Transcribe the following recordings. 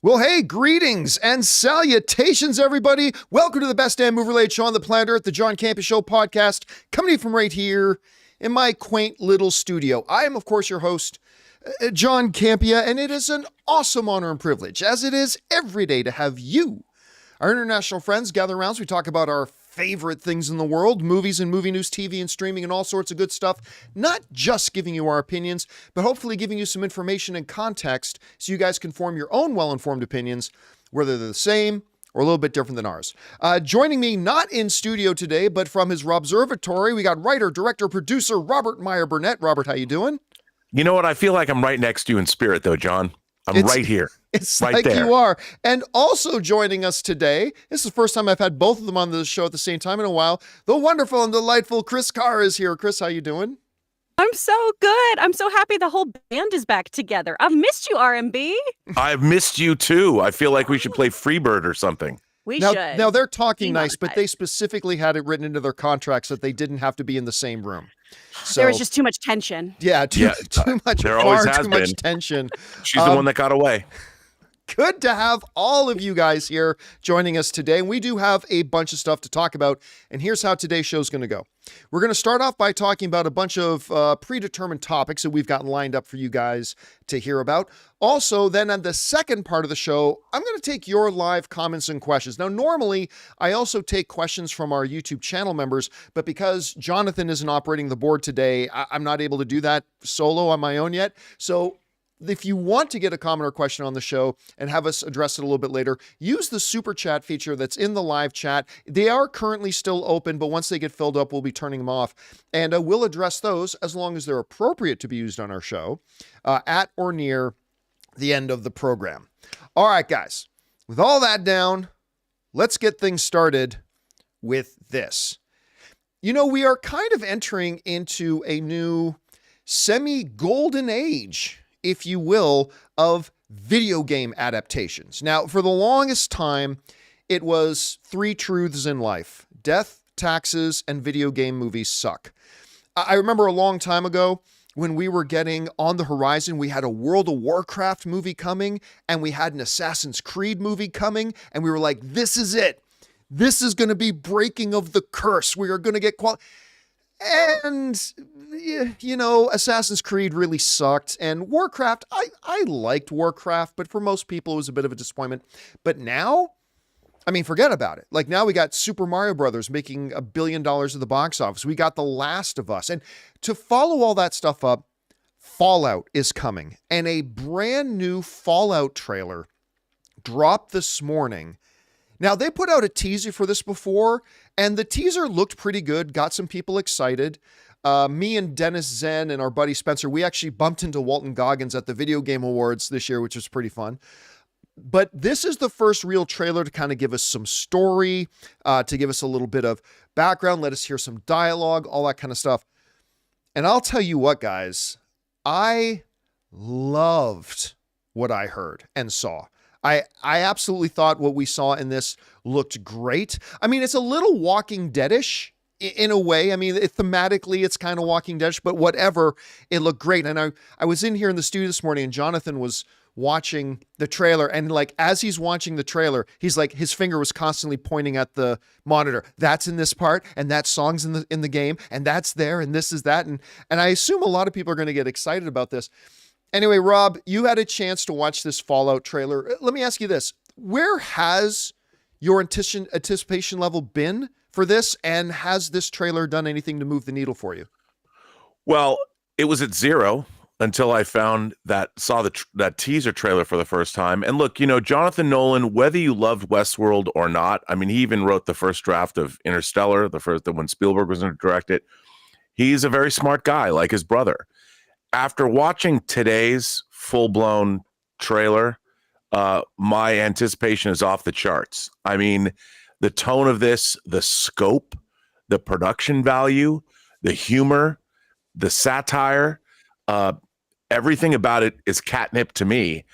Well, hey, greetings and salutations, everybody. Welcome to the best damn movie-related show on the planet Earth, the John Campea Show podcast, coming to you from right here in my quaint little studio. I am, of course, your host, John Campea, and it is an awesome honor and privilege, as it is every day, to have you, our international friends, gather around as we talk about our favorite things in the world, movies and movie news, TV and streaming, and all sorts of good stuff. Not just giving you our opinions, but hopefully giving you some information and context so you guys can form your own well-informed opinions, whether they're the same or a little bit different than ours. Joining me, not in studio today, but from his Robservatory, we got writer, director, producer, Robert Meyer Burnett. Robert, how you doing? You know what? I feel like I'm right next to you in spirit, though, John. I'm right here. It's right like there. You are. And also joining us today, this is the first time I've had both of them on the show at the same time in a while, the wonderful and delightful Chris Carr is here. Chris, how you doing? I'm so good. I'm so happy the whole band is back together. I've missed you, R&B. I've missed you, too. I feel like we should play Freebird or something. We should. Now, they're talking nice, but they specifically had it written into their contracts that they didn't have to be in the same room. So, there was just too much tension. Yeah, too much. There always has too been. Much tension. She's the one that got away. Good to have all of you guys here joining us today. And we do have a bunch of stuff to talk about. And here's how today's show is going to go. We're going to start off by talking about a bunch of predetermined topics that we've got lined up for you guys to hear about. Also, then on the second part of the show, I'm going to take your live comments and questions. Now, normally, I also take questions from our YouTube channel members, but because Jonathan isn't operating the board today, I'm not able to do that solo on my own yet. So if you want to get a comment or question on the show and have us address it a little bit later, use the super chat feature that's in the live chat. They are currently still open, but once they get filled up, we'll be turning them off. And we'll address those as long as they're appropriate to be used on our show at or near the end of the program. All right, guys, with all that down, let's get things started with this. You know, we are kind of entering into a new semi-golden age, if you will, of video game adaptations. Now, for the longest time, it was three truths in life: death, taxes, and video game movies suck. I remember a long time ago when we were getting on the horizon, we had a World of Warcraft movie coming, and we had an Assassin's Creed movie coming, and we were like, this is it. This is going to be breaking of the curse. We are going to get And, you know, Assassin's Creed really sucked. And Warcraft, I liked Warcraft, but for most people, it was a bit of a disappointment. But now, I mean, forget about it. Like, now we got Super Mario Brothers making $1 billion at the box office. We got The Last of Us. And to follow all that stuff up, Fallout is coming. And a brand new Fallout trailer dropped this morning. Now, they put out a teaser for this before, and the teaser looked pretty good, got some people excited. Me and Dennis Zen and our buddy Spencer, we actually bumped into Walton Goggins at the Video Game Awards this year, which was pretty fun. But this is the first real trailer to kind of give us some story, to give us a little bit of background, let us hear some dialogue, all that kind of stuff. And I'll tell you what, guys, I loved what I heard and saw. I absolutely thought what we saw in this looked great. I mean, it's a little Walking Dead-ish in a way. I mean, thematically, it's kind of Walking Dead-ish, but whatever, it looked great. And I was in here in the studio this morning, and Jonathan was watching the trailer, and like, as he's watching the trailer, he's like, his finger was constantly pointing at the monitor. That's in this part, and that song's in the game, and that's there, and this is that. And I assume a lot of people are going to get excited about this. Anyway, Rob, you had a chance to watch this Fallout trailer. Let me ask you this. Where has your anticipation level been for this? And has this trailer done anything to move the needle for you? Well, it was at zero until I saw that teaser trailer for the first time. And look, you know, Jonathan Nolan, whether you loved Westworld or not, I mean, he even wrote the first draft of Interstellar, when Spielberg was going to direct it. He's a very smart guy, like his brother. After watching today's full-blown trailer, my anticipation is off the charts. I mean, the tone of this, the scope, the production value, the humor, the satire, everything about it is catnip to me.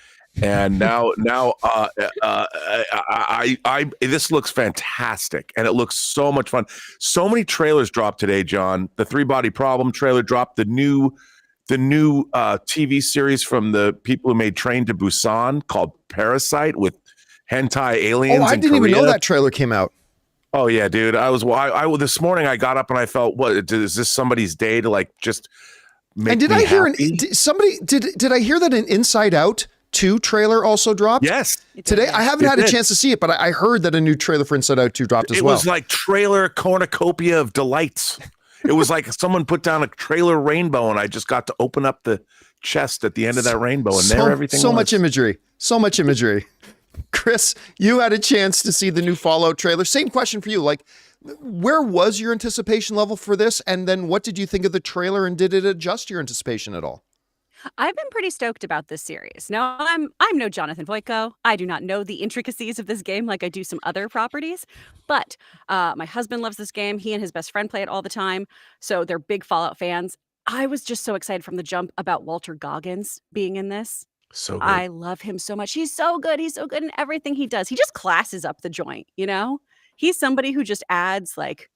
And now, this looks fantastic, and it looks so much fun. So many trailers dropped today, John. The Three Body Problem trailer dropped. The new the new TV series from the people who made Train to Busan called Parasite with hentai aliens. Oh, I in didn't even know Korea. that trailer came out. Oh yeah, dude. I this morning I got up and I felt, what is this somebody's day to like just make And did me I hear happy? did I hear that an Inside Out 2 trailer also dropped? Yes. Today, I haven't had a chance to see it, but I heard that a new trailer for Inside Out 2 dropped as well. It was like trailer cornucopia of delights. It was like someone put down a trailer rainbow, and I just got to open up the chest at the end of that rainbow, and there everything was. So much imagery. So much imagery. Chris, you had a chance to see the new Fallout trailer. Same question for you. Like, where was your anticipation level for this? And then what did you think of the trailer, and did it adjust your anticipation at all? I've been pretty stoked about this series. Now, I'm no Jonathan Voico. I do not know the intricacies of this game like I do some other properties, but my husband loves this game. He and his best friend play it all the time, so they're big Fallout fans. I was just so excited from the jump about Walter Goggins being in this. So good. I love him so much. He's so good. He's so good in everything he does. He just classes up the joint, you know? He's somebody who just adds like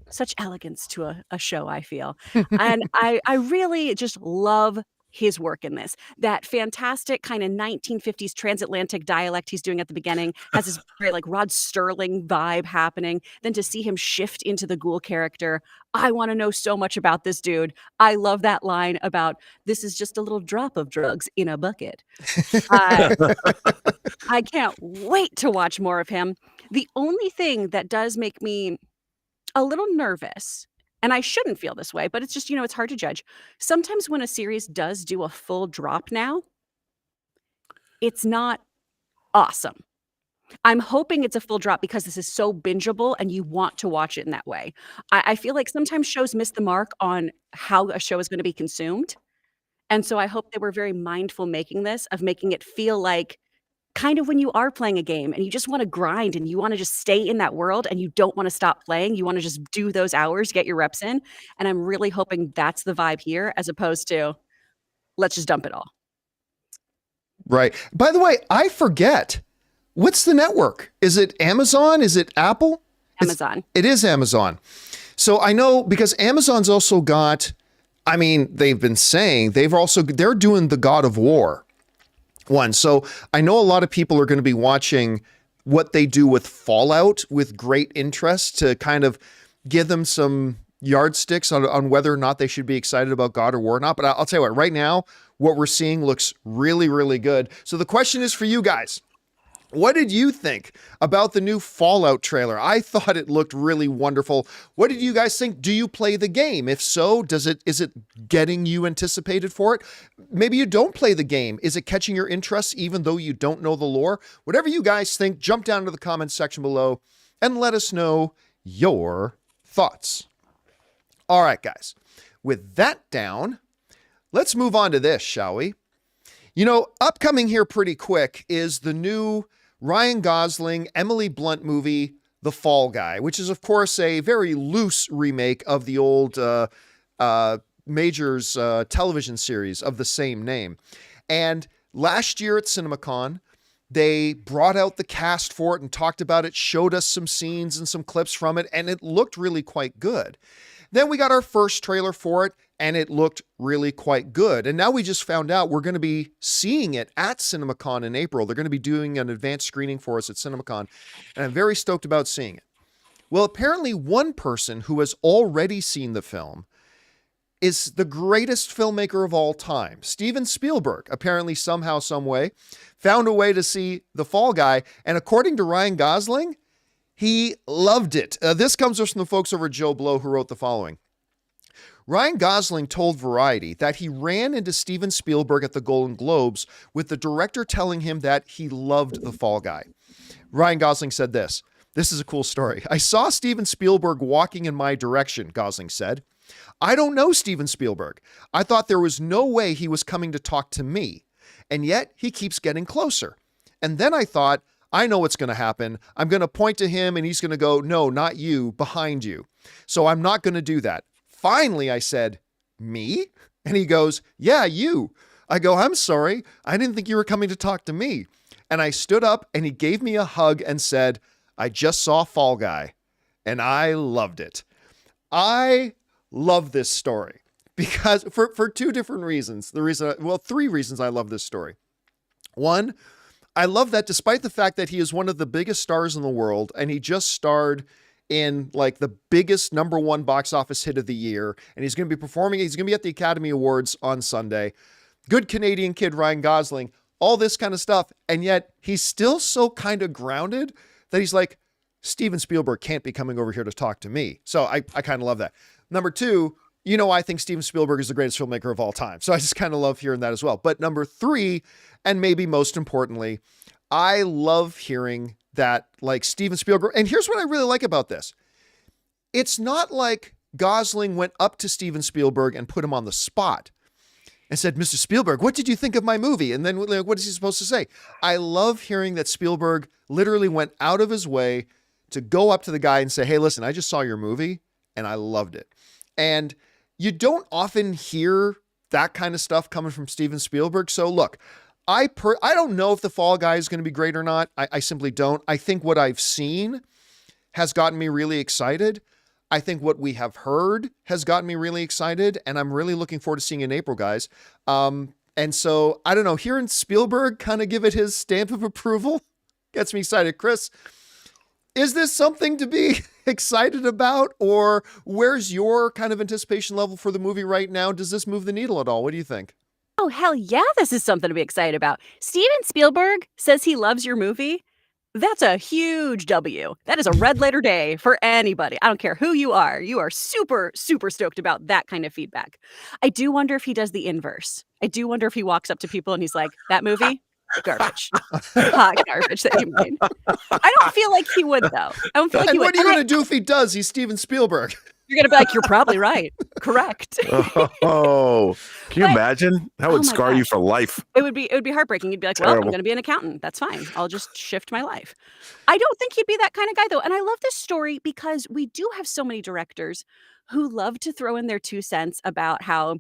such elegance to a show, I feel. And I really just love his work in this. That fantastic kind of 1950s transatlantic dialect he's doing at the beginning has this great like Rod Sterling vibe happening. Then to see him shift into the ghoul character, I want to know so much about this dude. I love that line about this is just a little drop of drugs in a bucket. I can't wait to watch more of him. The only thing that does make me a little nervous, and I shouldn't feel this way, but it's just, it's hard to judge. Sometimes when a series does do a full drop now, it's not awesome. I'm hoping it's a full drop because this is so bingeable and you want to watch it in that way. I feel like sometimes shows miss the mark on how a show is going to be consumed. And so I hope they were very mindful making it feel like kind of when you are playing a game and you just want to grind and you want to just stay in that world and you don't want to stop playing. You want to just do those hours, get your reps in. And I'm really hoping that's the vibe here as opposed to let's just dump it all. Right. By the way, I forget. What's the network? Is it Amazon? Is it Apple? Amazon. It is Amazon. So I know because Amazon's also got, they've been saying they're doing the God of War one. So I know a lot of people are going to be watching what they do with Fallout with great interest to kind of give them some yardsticks on whether or not they should be excited about God of War or not. But I'll tell you what, right now, what we're seeing looks really, really good. So the question is for you guys. What did you think about the new Fallout trailer? I thought it looked really wonderful. What did you guys think? Do you play the game? If so, is it getting you anticipated for it? Maybe you don't play the game. Is it catching your interest even though you don't know the lore? Whatever you guys think, jump down to the comments section below and let us know your thoughts. All right, guys. With that down, let's move on to this, shall we? Upcoming here pretty quick is the new Ryan Gosling, Emily Blunt movie, The Fall Guy, which is, of course, a very loose remake of the old Majors television series of the same name. And last year at CinemaCon, they brought out the cast for it and talked about it, showed us some scenes and some clips from it, and it looked really quite good. Then we got our first trailer for it, and it looked really quite good. And now we just found out we're going to be seeing it at CinemaCon in April. They're going to be doing an advanced screening for us at CinemaCon, and I'm very stoked about seeing it. Well, apparently one person who has already seen the film is the greatest filmmaker of all time. Steven Spielberg, apparently somehow, some way, found a way to see The Fall Guy, and according to Ryan Gosling, he loved it. This comes from the folks over at Joe Blow who wrote the following. Ryan Gosling told Variety that he ran into Steven Spielberg at the Golden Globes with the director telling him that he loved The Fall Guy. Ryan Gosling said this. This is a cool story. I saw Steven Spielberg walking in my direction, Gosling said. I don't know Steven Spielberg. I thought there was no way he was coming to talk to me. And yet he keeps getting closer. And then I thought, I know what's going to happen. I'm going to point to him and he's going to go, no, not you, behind you. So I'm not going to do that. Finally, I said, me? And he goes, yeah, you. I go, I'm sorry. I didn't think you were coming to talk to me. And I stood up and he gave me a hug and said, I just saw Fall Guy and I loved it. I love this story because for two different reasons. Three reasons I love this story. One, I love that despite the fact that he is one of the biggest stars in the world and he just starred in like the biggest #1 box office hit of the year, and he's going to be at the Academy Awards on Sunday. Good Canadian kid, Ryan Gosling, all this kind of stuff. And yet he's still so kind of grounded that he's like, Steven Spielberg can't be coming over here to talk to me. So I kind of love that. Number two, I think Steven Spielberg is the greatest filmmaker of all time. So I just kind of love hearing that as well. But number three, and maybe most importantly, I love hearing that like Steven Spielberg, and here's what I really like about this. It's not like Gosling went up to Steven Spielberg and put him on the spot and said, Mr. Spielberg, what did you think of my movie? And then like, what is he supposed to say? I love hearing that Spielberg literally went out of his way to go up to the guy and say, hey, listen, I just saw your movie and I loved it. And you don't often hear that kind of stuff coming from Steven Spielberg. So look, I don't know if The Fall Guy is going to be great or not. I simply don't. I think what I've seen has gotten me really excited. I think what we have heard has gotten me really excited, and I'm really looking forward to seeing it in April, guys. And so, I don't know, hearing Spielberg kind of give it his stamp of approval gets me excited. Chris, is this something to be excited about, or where's your kind of anticipation level for the movie right now? Does this move the needle at all? What do you think? Oh, hell yeah, this is something to be excited about. Steven Spielberg says he loves your movie. That's a huge W. That is a red letter day for anybody. I don't care who you are. You are super, super stoked about that kind of feedback. I do wonder if he does the inverse. I do wonder if he walks up to people and he's like, that movie? Garbage. Hot garbage that you made. I don't feel like he would, though. I don't feel like he would. What are you going to do if he does? He's Steven Spielberg. You're going to be like, you're probably right. Correct. Oh, can you imagine? That would scar you for life. It would be heartbreaking. You'd be like, well, I'm going to be an accountant. That's fine. I'll just shift my life. I don't think he'd be that kind of guy, though. And I love this story because we do have so many directors who love to throw in their 2 cents about how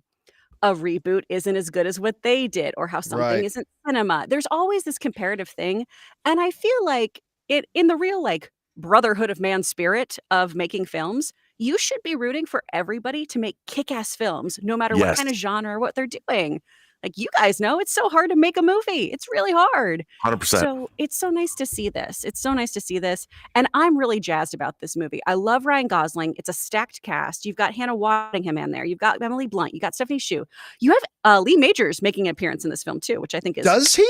a reboot isn't as good as what they did or how something isn't cinema. There's always this comparative thing. And I feel like it in the real like brotherhood of man spirit of making films, you should be rooting for everybody to make kick-ass films, no matter what kind of genre or what they're doing. Like, you guys know it's so hard to make a movie. It's really hard. 100%. So it's so nice to see this. It's so nice to see this. And I'm really jazzed about this movie. I love Ryan Gosling. It's a stacked cast. You've got Hannah Waddingham in there. You've got Emily Blunt. You got Stephanie Hsu. You have Lee Majors making an appearance in this film too, which I think is... Does he?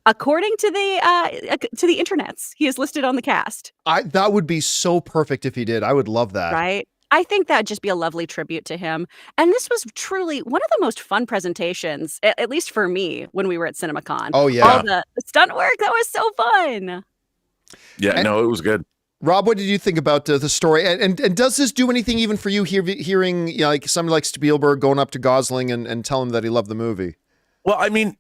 According to the internets, he is listed on the cast. That would be so perfect if he did. I would love that. Right? I think that'd just be a lovely tribute to him. And this was truly one of the most fun presentations, at least for me, when we were at CinemaCon. Oh, yeah. All the stunt work, that was so fun. Yeah, no, it was good. Rob, what did you think about the story? And does this do anything even for you hearing like somebody like Spielberg going up to Gosling and telling him that he loved the movie? Well, I mean,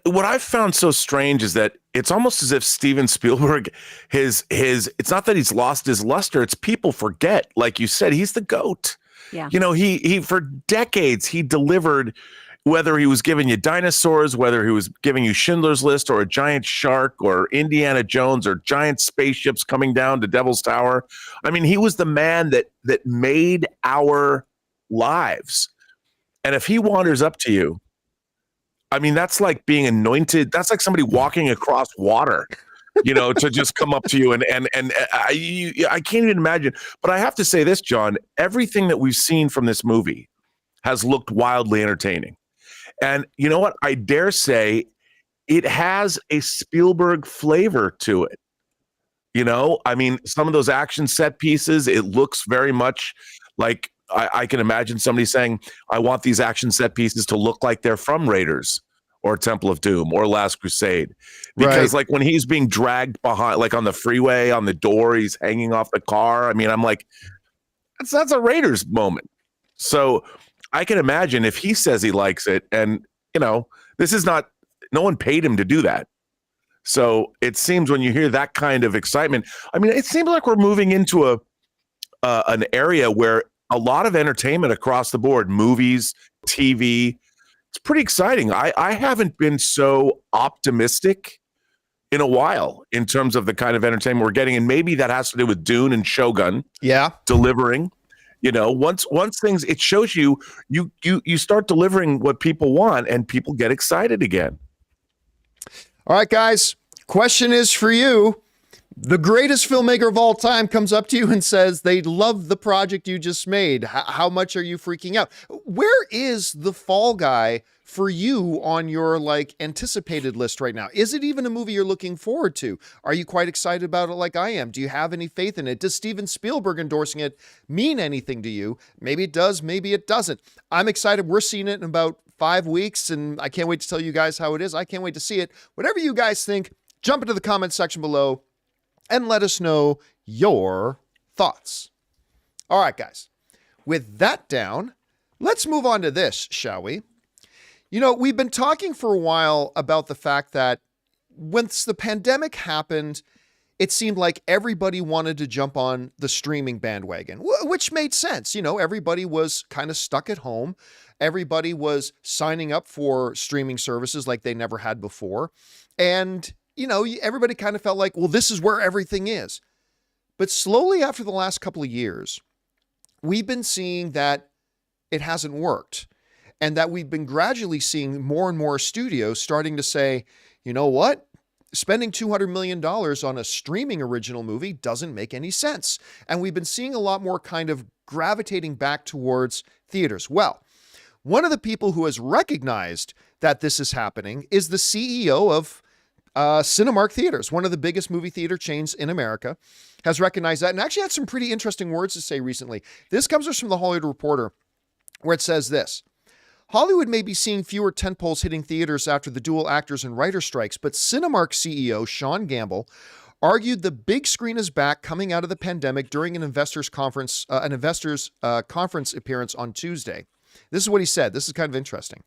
what I've found so strange is that it's almost as if Steven Spielberg, it's not that he's lost his luster, it's people forget. Like you said, he's the GOAT. Yeah. He for decades, he delivered, whether he was giving you dinosaurs, whether he was giving you Schindler's List or a giant shark or Indiana Jones or giant spaceships coming down to Devil's Tower. I mean, he was the man that made our lives. And if he wanders up to you, I mean, that's like being anointed. That's like somebody walking across water, to just come up to you. And I can't even imagine. But I have to say this, John, everything that we've seen from this movie has looked wildly entertaining. And you know what? I dare say it has a Spielberg flavor to it. I mean, some of those action set pieces, it looks very much like I can imagine somebody saying, I want these action set pieces to look like they're from Raiders or Temple of Doom or Last Crusade. Because like when he's being dragged behind, like on the freeway, on the door, he's hanging off the car. I mean, I'm like, that's a Raiders moment. So I can imagine if he says he likes it and, this is not, no one paid him to do that. So it seems when you hear that kind of excitement, I mean, it seems like we're moving into an area where a lot of entertainment across the board, movies, TV. It's pretty exciting. I haven't been so optimistic in a while in terms of the kind of entertainment we're getting. And maybe that has to do with Dune and Shogun delivering. Once things, it shows you start delivering what people want, and people get excited again. All right, guys, question is for you. The greatest filmmaker of all time comes up to you and says they love the project you just made. How much are you freaking out? Where is The Fall Guy for you on your anticipated list right now? Is it even a movie you're looking forward to? Are you quite excited about it like I am? Do you have any faith in it? Does Steven Spielberg endorsing it mean anything to you? Maybe it does, maybe it doesn't. I'm excited. We're seeing it in about 5 weeks, and I can't wait to tell you guys how it is. I can't wait to see it. Whatever you guys think, jump into the comment section below and let us know your thoughts. All right, guys. With that down, let's move on to this, shall we? We've been talking for a while about the fact that once the pandemic happened, it seemed like everybody wanted to jump on the streaming bandwagon, which made sense. Everybody was kind of stuck at home. Everybody was signing up for streaming services like they never had before. And everybody kind of felt like, well, this is where everything is. But slowly after the last couple of years, we've been seeing that it hasn't worked, and that we've been gradually seeing more and more studios starting to say, you know what? Spending $200 million on a streaming original movie doesn't make any sense. And we've been seeing a lot more kind of gravitating back towards theaters. Well, one of the people who has recognized that this is happening is the CEO of Cinemark Theaters, one of the biggest movie theater chains in America, has recognized that and actually had some pretty interesting words to say recently. This comes from the Hollywood Reporter, where it says this: Hollywood may be seeing fewer tentpoles hitting theaters after the dual actors and writer strikes, but Cinemark CEO Sean Gamble argued the big screen is back coming out of the pandemic during an investors conference appearance on Tuesday. This is what he said. This is kind of interesting.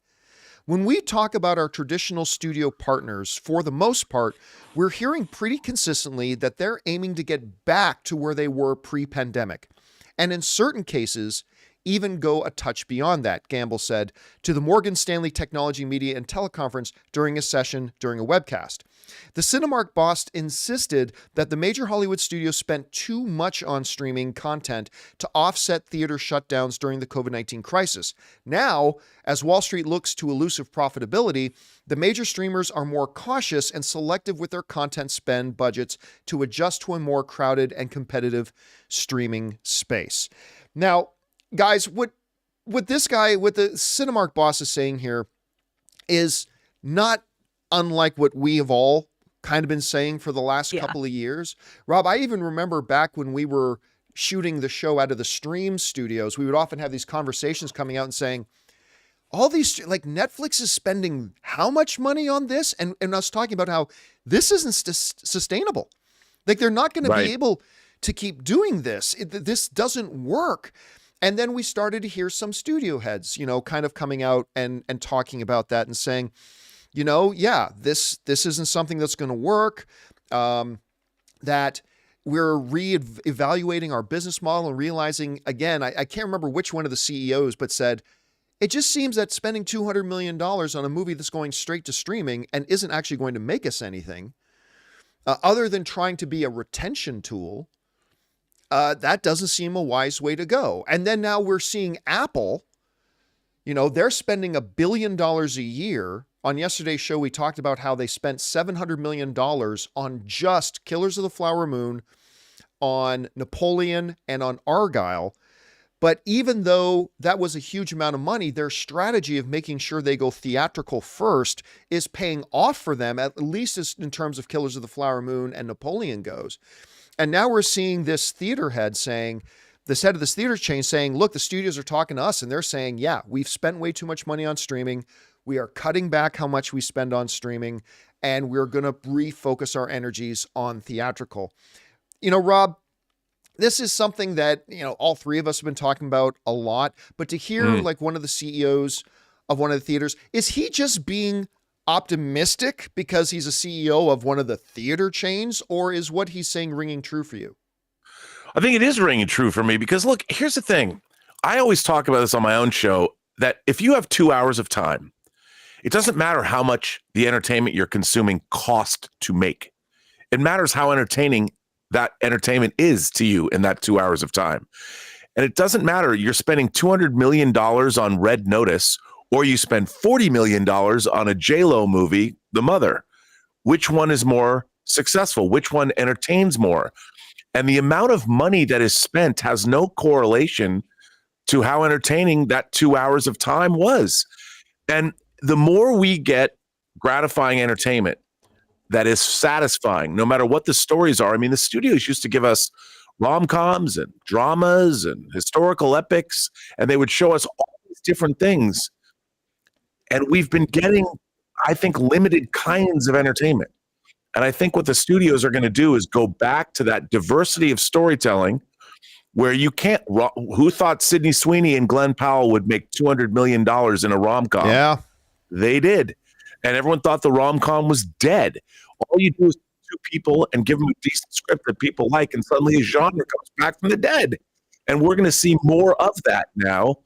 When we talk about our traditional studio partners, for the most part, we're hearing pretty consistently that they're aiming to get back to where they were pre-pandemic. And in certain cases, even go a touch beyond that, Gamble said to the Morgan Stanley Technology, Media, and Teleconference during a session during a webcast. The Cinemark boss insisted that the major Hollywood studios spent too much on streaming content to offset theater shutdowns during the COVID-19 crisis. Now, as Wall Street looks to elusive profitability, the major streamers are more cautious and selective with their content spend budgets to adjust to a more crowded and competitive streaming space. Now, guys, what the Cinemark boss is saying here is not unlike what we have all kind of been saying for the last couple of years. Rob, I even remember back when we were shooting the show out of the Stream studios, we would often have these conversations coming out and saying, all these, Netflix is spending how much money on this? And I was talking about how this isn't sustainable. They're not going to be able to keep doing this. This doesn't work. And then we started to hear some studio heads, kind of coming out and talking about that and saying, this isn't something that's going to work, that we're re-evaluating our business model and realizing, again, I can't remember which one of the CEOs, but said, it just seems that spending $200 million on a movie that's going straight to streaming and isn't actually going to make us anything, other than trying to be a retention tool, that doesn't seem a wise way to go. And then now we're seeing Apple, they're spending $1 billion a year. On yesterday's show, we talked about how they spent $700 million on just Killers of the Flower Moon, on Napoleon, and on Argylle. But even though that was a huge amount of money, their strategy of making sure they go theatrical first is paying off for them, at least in terms of Killers of the Flower Moon and Napoleon goes. And now we're seeing this theater head saying, this head of this theater chain saying, look, the studios are talking to us and they're saying, yeah, we've spent way too much money on streaming. We are cutting back how much we spend on streaming, and we're going to refocus our energies on theatrical. Rob, this is something that, all three of us have been talking about a lot, but to hear one of the CEOs of one of the theaters, is he just being optimistic because he's a CEO of one of the theater chains, or is what he's saying ringing true for you? I think it is ringing true for me because, look, here's the thing. I always talk about this on my own show, that if you have 2 hours of time, it doesn't matter how much the entertainment you're consuming cost to make. It matters how entertaining that entertainment is to you in that 2 hours of time. And it doesn't matter. You're spending $200 million on Red Notice, or you spend $40 million on a J-Lo movie, The Mother. Which one is more successful? Which one entertains more? And the amount of money that is spent has no correlation to how entertaining that 2 hours of time was. And the more we get gratifying entertainment that is satisfying, no matter what the stories are. I mean, the studios used to give us rom-coms and dramas and historical epics, and they would show us all these different things. And we've been getting, I think, limited kinds of entertainment. And I think what the studios are going to do is go back to that diversity of storytelling where you can't, who thought Sydney Sweeney and Glenn Powell would make $200 million in a rom-com? Yeah. They did. And everyone thought the rom-com was dead. All you do is two people and give them a decent script that people like, and suddenly a genre comes back from the dead. And we're going to see more of that now.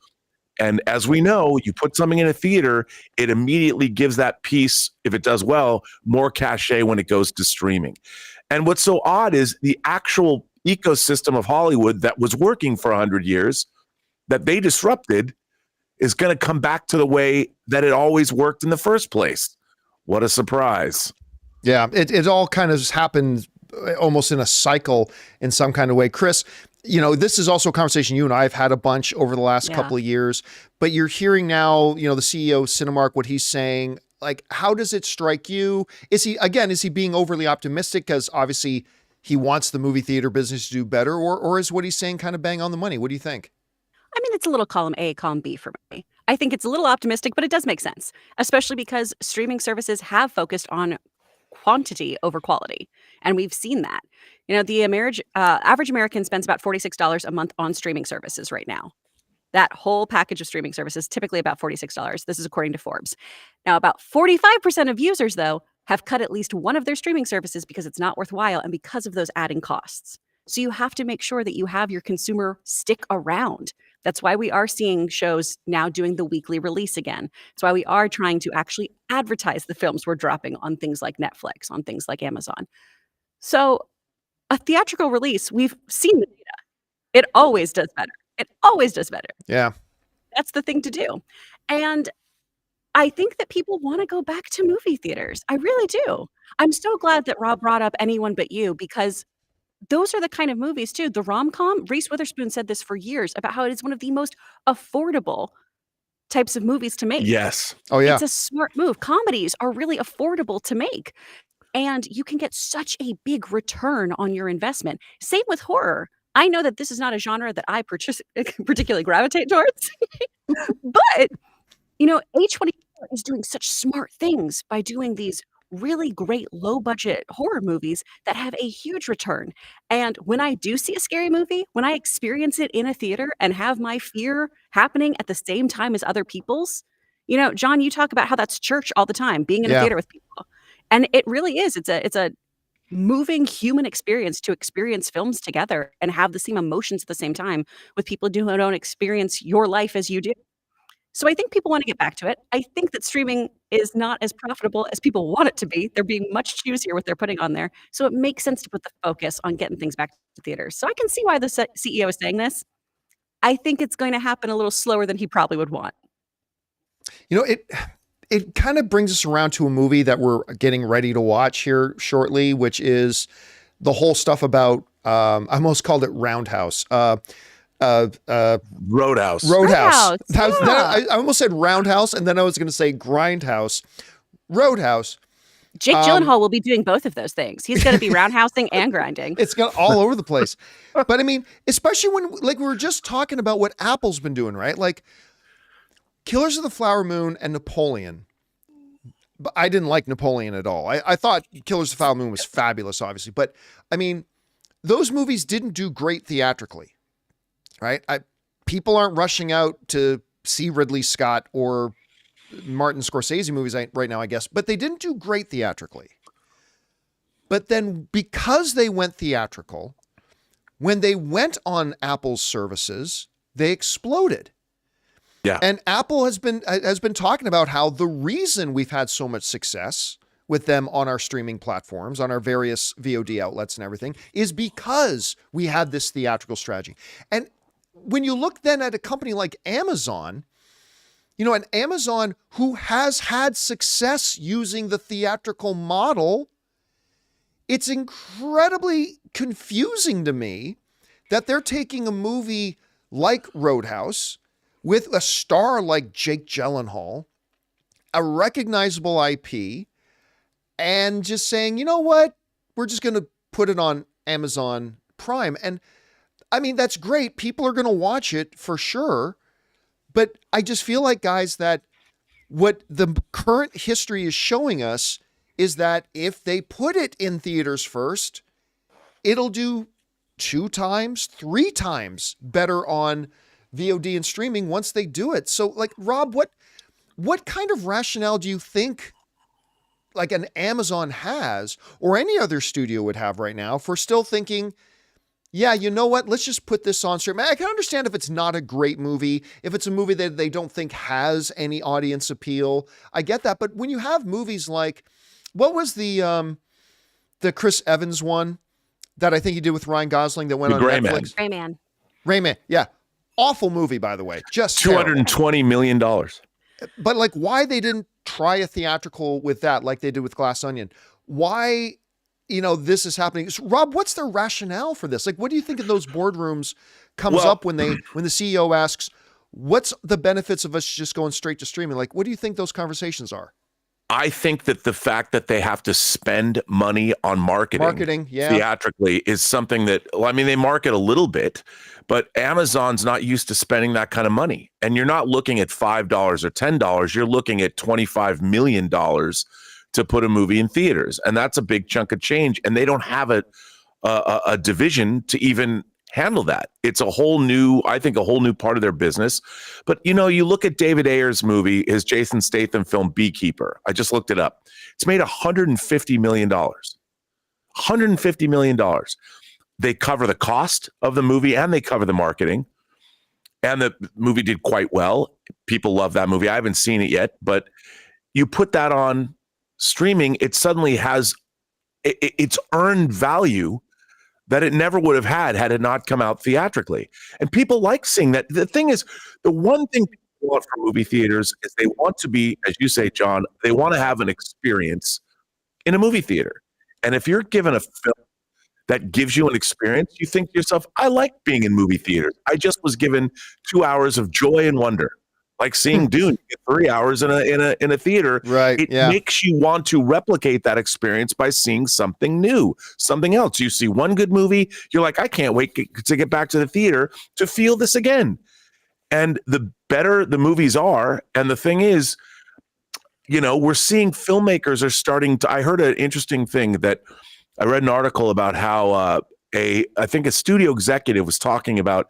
And as we know, you put something in a theater, it immediately gives that piece, if it does well, more cachet when it goes to streaming. And what's so odd is the actual ecosystem of Hollywood that was working for 100 years, that they disrupted, is going to come back to the way that it always worked in the first place. What a surprise. Yeah, it all kind of happened almost in a cycle in some kind of way. Chris, you know, this is also a conversation you and I have had a bunch over the last couple of years, but you're hearing now, you know, the CEO of Cinemark, what he's saying. Like, how does it strike you? Is he being overly optimistic because obviously he wants the movie theater business to do better, or is what he's saying kind of bang on the money? What do you think? I mean, it's a little column A, column B for me. I think it's a little optimistic, but it does make sense, especially because streaming services have focused on quantity over quality. And we've seen that. You know, the average American spends about $46 a month on streaming services right now. That whole package of streaming services, typically about $46. This is according to Forbes. Now, about 45% of users, though, have cut at least one of their streaming services because it's not worthwhile and because of those adding costs. So you have to make sure that you have your consumer stick around. That's why we are seeing shows now doing the weekly release again. That's why we are trying to actually advertise the films we're dropping on things like Netflix, on things like Amazon. So a theatrical release, we've seen the data. It always does better. It always does better. Yeah. That's the thing to do. And I think that people want to go back to movie theaters. I really do. I'm so glad that Rob brought up Anyone But You, because those are the kind of movies too. The rom-com, Reese Witherspoon said this for years about how it is one of the most affordable types of movies to make. Yes. Oh, yeah. It's a smart move. Comedies are really affordable to make. And you can get such a big return on your investment. Same with horror. I know that this is not a genre that I particularly gravitate towards. But, you know, A24 is doing such smart things by doing these really great low-budget horror movies that have a huge return. And when I do see a scary movie, when I experience it in a theater and have my fear happening at the same time as other people's, you know, John, you talk about how that's church all the time, being in a theater with people. And it really is. It's a moving human experience to experience films together and have the same emotions at the same time with people who don't experience your life as you do. So I think people want to get back to it. I think that streaming is not as profitable as people want it to be. They're being much choosier what they're putting on there. So it makes sense to put the focus on getting things back to theaters. So I can see why the CEO is saying this. I think it's going to happen a little slower than he probably would want. You know, it kind of brings us around to a movie that we're getting ready to watch here shortly, which is the whole stuff about, I almost called it Roundhouse. Roadhouse. Roadhouse. Yeah. I almost said Roundhouse, and then I was going to say Grindhouse. Roadhouse. Jake Gyllenhaal will be doing both of those things. He's going to be roundhousing and grinding. It's got all over the place. But I mean, especially when, like, we were just talking about what Apple's been doing, right? Like Killers of the Flower Moon and Napoleon. But I didn't like Napoleon at all. I thought Killers of the Flower Moon was fabulous, obviously. But I mean, those movies didn't do great theatrically, right? People aren't rushing out to see Ridley Scott or Martin Scorsese movies right now, I guess, but they didn't do great theatrically. But then because they went theatrical, when they went on Apple's services, they exploded. Yeah. And Apple has been talking about how the reason we've had so much success with them on our streaming platforms, on our various VOD outlets and everything, is because we had this theatrical strategy. And when you look then at a company like Amazon, an Amazon who has had success using the theatrical model, it's incredibly confusing to me that they're taking a movie like Roadhouse with a star like Jake Gyllenhaal, a recognizable IP, and just saying, you know what, we're just going to put it on Amazon Prime. And I mean, that's great. People are going to watch it for sure. But I just feel like, guys, that what the current history is showing us is that if they put it in theaters first, it'll do 2 times, 3 times better on VOD and streaming once they do it. So, like, Rob, what kind of rationale do you think like an Amazon has, or any other studio would have right now, for still thinking, yeah, you know what, let's just put this on stream? I can understand if it's not a great movie, if it's a movie that they don't think has any audience appeal. I get that. But when you have movies like, what was the Chris Evans one that I think he did with Ryan Gosling that went on Netflix? Rain Man. Yeah. Awful movie, by the way. Just $220 million. But like, why they didn't try a theatrical with that like they did with Glass Onion? Why, this is happening? Rob, what's their rationale for this? Like, what do you think in those boardrooms comes up when the CEO asks, what's the benefits of us just going straight to streaming? Like, what do you think those conversations are? I think that the fact that they have to spend money on marketing theatrically is something that, they market a little bit, but Amazon's not used to spending that kind of money. And you're not looking at $5 or $10. You're looking at $25 million to put a movie in theaters. And that's a big chunk of change. And they don't have a division to even handle that. It's a whole new part of their business. But, you look at David Ayer's movie, his Jason Statham film, Beekeeper. I just looked it up. It's made $150 million. $150 million. They cover the cost of the movie and they cover the marketing. And the movie did quite well. People love that movie. I haven't seen it yet, but you put that on streaming, it suddenly has its earned value that it never would have had it not come out theatrically. And people like seeing that. The thing is, the one thing people want from movie theaters is they want to be, as you say, John, they want to have an experience in a movie theater. And if you're given a film that gives you an experience, you think to yourself, I like being in movie theaters. I just was given 2 hours of joy and wonder. Like seeing Dune, you get 3 hours in a theater. Right. It makes you want to replicate that experience by seeing something new, something else. You see one good movie, you're like, I can't wait to get back to the theater to feel this again. And the better the movies are, and the thing is, we're seeing filmmakers are starting to. I heard an interesting thing that I read an article about how I think a studio executive was talking about.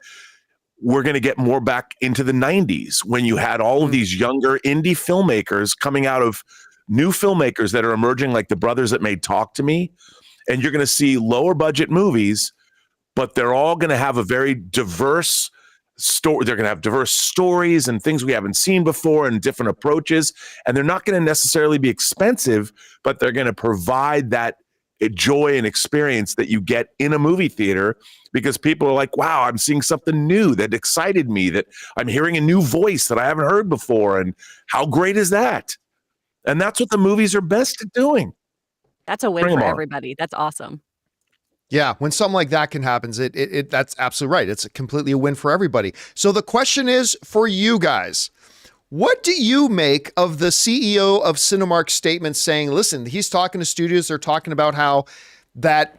We're going to get more back into the 90s when you had all of these younger indie filmmakers coming out of new filmmakers that are emerging, like the brothers that made Talk to Me. And you're going to see lower budget movies, but they're all going to have a very diverse story. They're going to have diverse stories and things we haven't seen before and different approaches. And they're not going to necessarily be expensive, but they're going to provide that joy and experience that you get in a movie theater, because people are like, wow, I'm seeing something new that excited me, that I'm hearing a new voice that I haven't heard before. And how great is that? And that's what the movies are best at doing. That's a win for everybody. That's awesome. Yeah, when something like that can happen, that's absolutely right. It's completely a win for everybody. So the question is for you guys, what do you make of the CEO of Cinemark statement saying, listen, he's talking to studios, they're talking about how that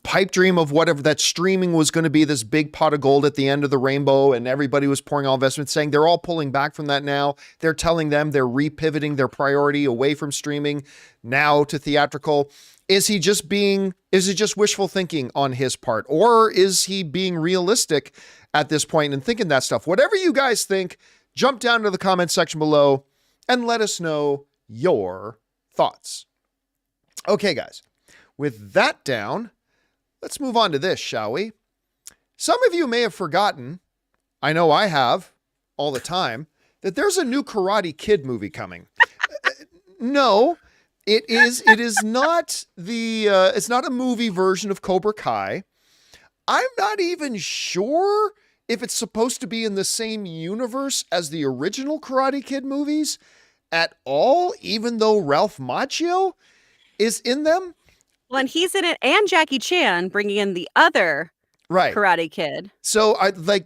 pipe dream of whatever that streaming was going to be this big pot of gold at the end of the rainbow, and everybody was pouring all investment, saying they're all pulling back from that now. They're telling them they're repivoting their priority away from streaming now to theatrical. Is it just wishful thinking on his part, or is he being realistic at this point and thinking that stuff? Whatever you guys think, jump down to the comment section below and let us know your thoughts. Okay, guys, with that down, let's move on to this, shall we? Some of you may have forgotten, I know I have all the time, that there's a new Karate Kid movie coming. No, it is not it's not a movie version of Cobra Kai. I'm not even sure if it's supposed to be in the same universe as the original Karate Kid movies at all, even though Ralph Macchio is in them. Well, and he's in it, and Jackie Chan bringing in the other Right. Karate Kid. So,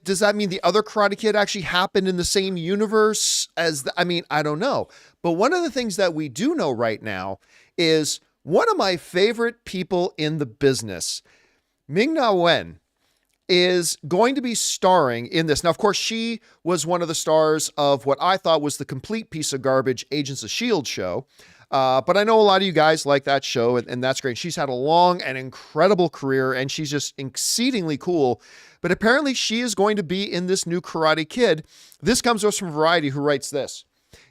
does that mean the other Karate Kid actually happened in the same universe as I don't know. But one of the things that we do know right now is one of my favorite people in the business, Ming-Na Wen, is going to be starring in this. Now, of course, she was one of the stars of what I thought was the complete piece of garbage Agents of S.H.I.E.L.D. show. But I know a lot of you guys like that show, and that's great. She's had a long and incredible career, and she's just exceedingly cool. But apparently she is going to be in this new Karate Kid. This comes to us from Variety, who writes this.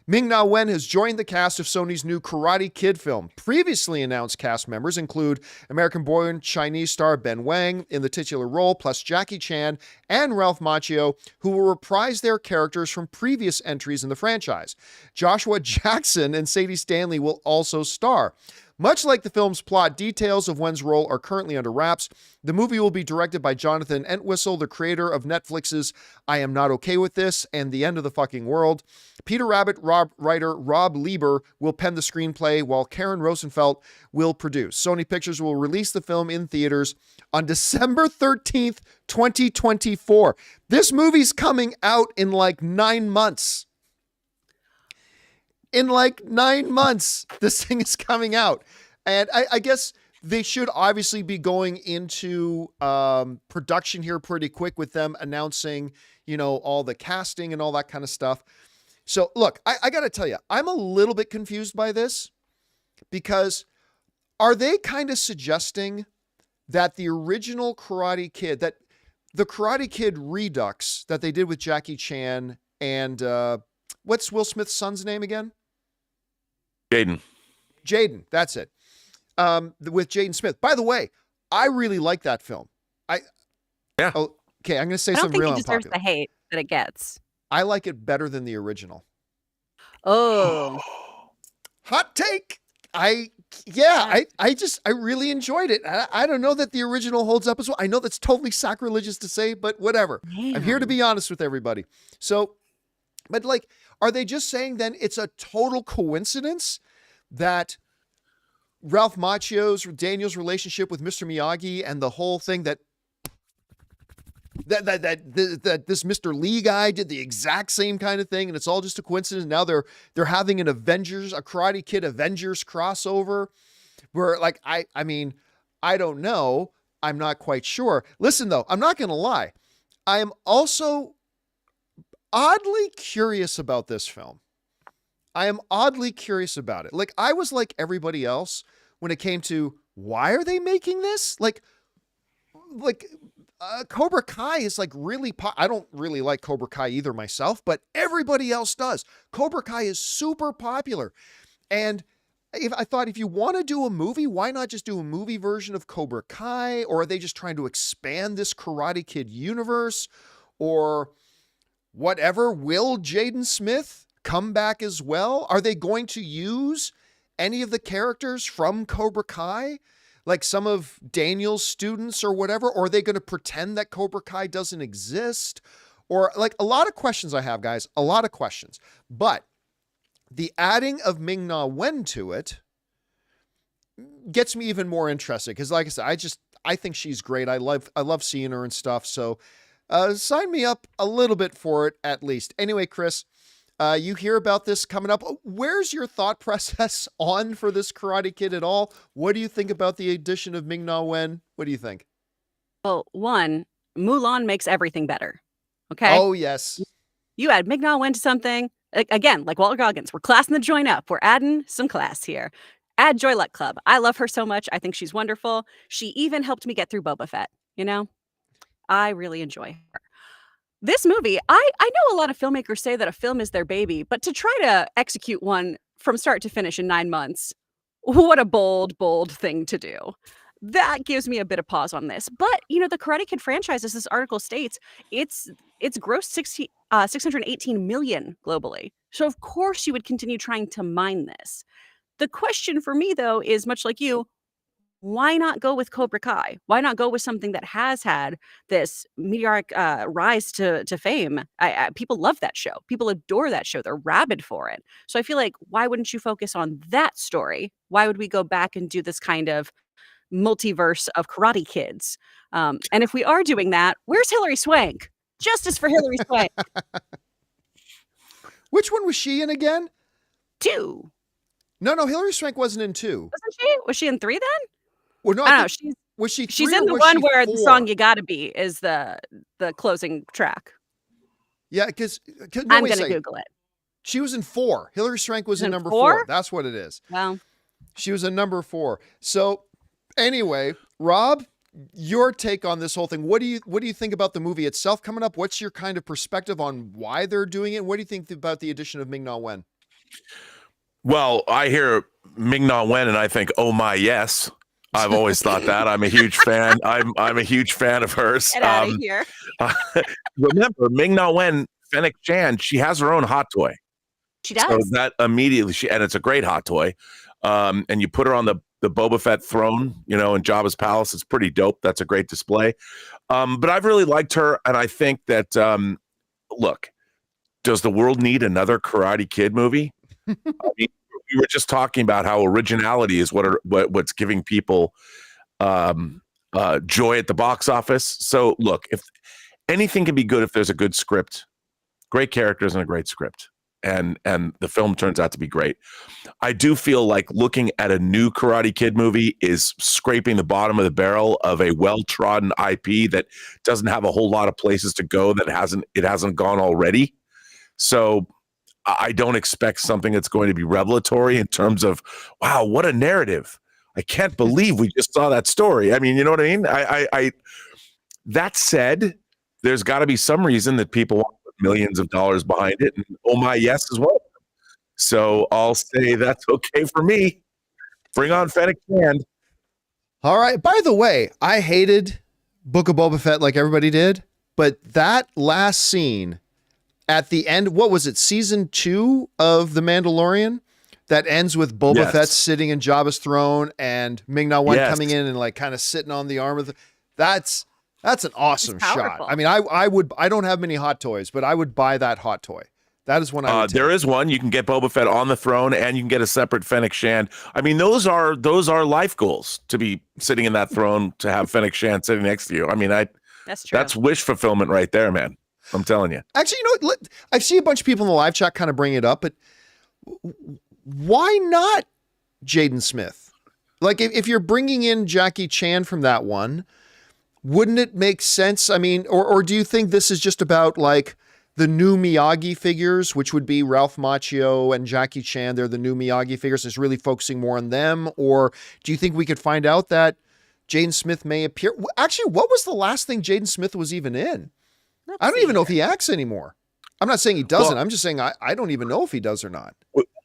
Ming-Na Wen has joined the cast of Sony's new Karate Kid film. Previously announced cast members include American-born Chinese star Ben Wang in the titular role, plus Jackie Chan and Ralph Macchio, who will reprise their characters from previous entries in the franchise. Joshua Jackson and Sadie Stanley will also star. Much like the film's plot, details of Wen's role are currently under wraps. The movie will be directed by Jonathan Entwistle, the creator of Netflix's I Am Not Okay With This and The End of the Fucking World. Peter Rabbit writer Rob Lieber will pen the screenplay, while Karen Rosenfeld will produce. Sony Pictures will release the film in theaters on December 13th, 2024. This movie's coming out in like 9 months. In like 9 months, this thing is coming out. And I guess they should obviously be going into production here pretty quick with them announcing, all the casting and all that kind of stuff. So look, I got to tell you, I'm a little bit confused by this, because are they kind of suggesting that the original Karate Kid, that the Karate Kid Redux that they did with Jackie Chan and what's Will Smith's son's name again? Jaden, that's it. With Jaden Smith. By the way, I really like that film. Okay, I'm going to say something real unpopular. I don't think it deserves the hate that it gets. I like it better than the original. Oh. Hot take. I really enjoyed it. I don't know that the original holds up as well. I know that's totally sacrilegious to say, but whatever. Man. I'm here to be honest with everybody. So, but are they just saying then it's a total coincidence that Ralph Macchio's, Daniel's relationship with Mr. Miyagi and the whole thing that this Mr. Lee guy did the exact same kind of thing, and it's all just a coincidence? Now they're having a Karate Kid Avengers crossover where I don't know. I'm not quite sure. Listen though, I'm not going to lie. I am also oddly curious about this film. I am oddly curious about it. I was like everybody else when it came to why are they making this? Cobra Kai is really I don't really like Cobra Kai either myself, but everybody else does. Cobra Kai is super popular. And I thought if you want to do a movie, why not just do a movie version of Cobra Kai? Or are they just trying to expand this Karate Kid universe? Or whatever? Will Jaden Smith come back as well? Are they going to use any of the characters from Cobra Kai? Like some of Daniel's students or whatever? Or are they going to pretend that Cobra Kai doesn't exist? Or a lot of questions I have, guys. A lot of questions. But the adding of Ming-Na Wen to it gets me even more interested. Because like I said, I think she's great. I love seeing her and stuff. So sign me up a little bit for it at least. Anyway, Chris, you hear about this coming up. Where's your thought process on for this Karate Kid at all? What do you think about the addition of Ming-Na Wen? What do you think? Well, one, Mulan makes everything better. Okay? Oh, yes. You add Ming-Na Wen to something. Again, like Walter Goggins, we're classing the joint up. We're adding some class here. Add Joy Luck Club. I love her so much. I think she's wonderful. She even helped me get through Boba Fett. I really enjoy her. This movie, I know a lot of filmmakers say that a film is their baby, but to try to execute one from start to finish in 9 months, what a bold, bold thing to do. That gives me a bit of pause on this. But, the Karate Kid franchise, as this article states, it's grossed 618 million globally. So, of course, you would continue trying to mine this. The question for me, though, is much like you, why not go with Cobra Kai? Why not go with something that has had this meteoric rise to fame? People love that show. People adore that show. They're rabid for it. So I feel like, why wouldn't you focus on that story? Why would we go back and do this kind of multiverse of Karate Kids? And if we are doing that, where's Hilary Swank? Justice for Hilary Swank. Which one was she in again? 2. No, Hilary Swank wasn't in 2. Wasn't she? Was she in 3 then? Well, no, I don't know. was she? She's 3 in or the was one she where 4? the song "You Gotta Be" is the closing track. Yeah, because I'm gonna Google it. She was in 4. Hilary Swank was in number 4? 4. That's what it is. Well, She was in number 4. So anyway, Rob, your take on this whole thing. What do you think about the movie itself coming up? What's your kind of perspective on why they're doing it? What do you think about the addition of Ming-Na Wen? Well, I hear Ming-Na Wen and I think, oh my, yes. I've always thought that. I'm a huge fan. I'm a huge fan of hers. get out of here. Remember, Ming-Na Wen, Fennec Chan, she has her own hot toy. She does. So that immediately, and it's a great hot toy. And you put her on the Boba Fett throne, in Jabba's palace. It's pretty dope. That's a great display. But I've really liked her. And I think that, look, does the world need another Karate Kid movie? I mean, we were just talking about how originality is what's giving people joy at the box office. So look, if anything can be good if there's a good script, great characters and a great script, and the film turns out to be great. I do feel like looking at a new Karate Kid movie is scraping the bottom of the barrel of a well-trodden IP that doesn't have a whole lot of places to go that it hasn't gone already. So I don't expect something that's going to be revelatory in terms of, wow, what a narrative. I can't believe we just saw that story. I mean, you know what I mean? I that said, there's got to be some reason that people want to put millions of dollars behind it. And oh my, yes is one of them. So I'll say that's okay for me. Bring on Fennec Chan. All right. By the way, I hated Book of Boba Fett like everybody did, but that last scene at the end, what was it, season 2 of The Mandalorian? That ends with Boba Fett sitting in Jabba's throne and Ming-Na Wen coming in and like kind of sitting on the arm of that's an awesome shot. I mean, I don't have many hot toys, but I would buy that hot toy. That is one I would take. There is one. You can get Boba Fett on the throne and you can get a separate Fennec Shand. I mean, those are life goals, to be sitting in that throne, to have Fennec Shand sitting next to you. I mean, that's true. That's wish fulfillment right there, man. I'm telling you. Actually, I see a bunch of people in the live chat kind of bring it up, but why not Jaden Smith? Like, if you're bringing in Jackie Chan from that one, wouldn't it make sense? I mean, or do you think this is just about like the new Miyagi figures, which would be Ralph Macchio and Jackie Chan? They're the new Miyagi figures. It's really focusing more on them. Or do you think we could find out that Jaden Smith may appear? Actually, what was the last thing Jaden Smith was even in? I don't even know if he acts anymore. I'm not saying he doesn't. I'm just saying I don't even know if he does or not.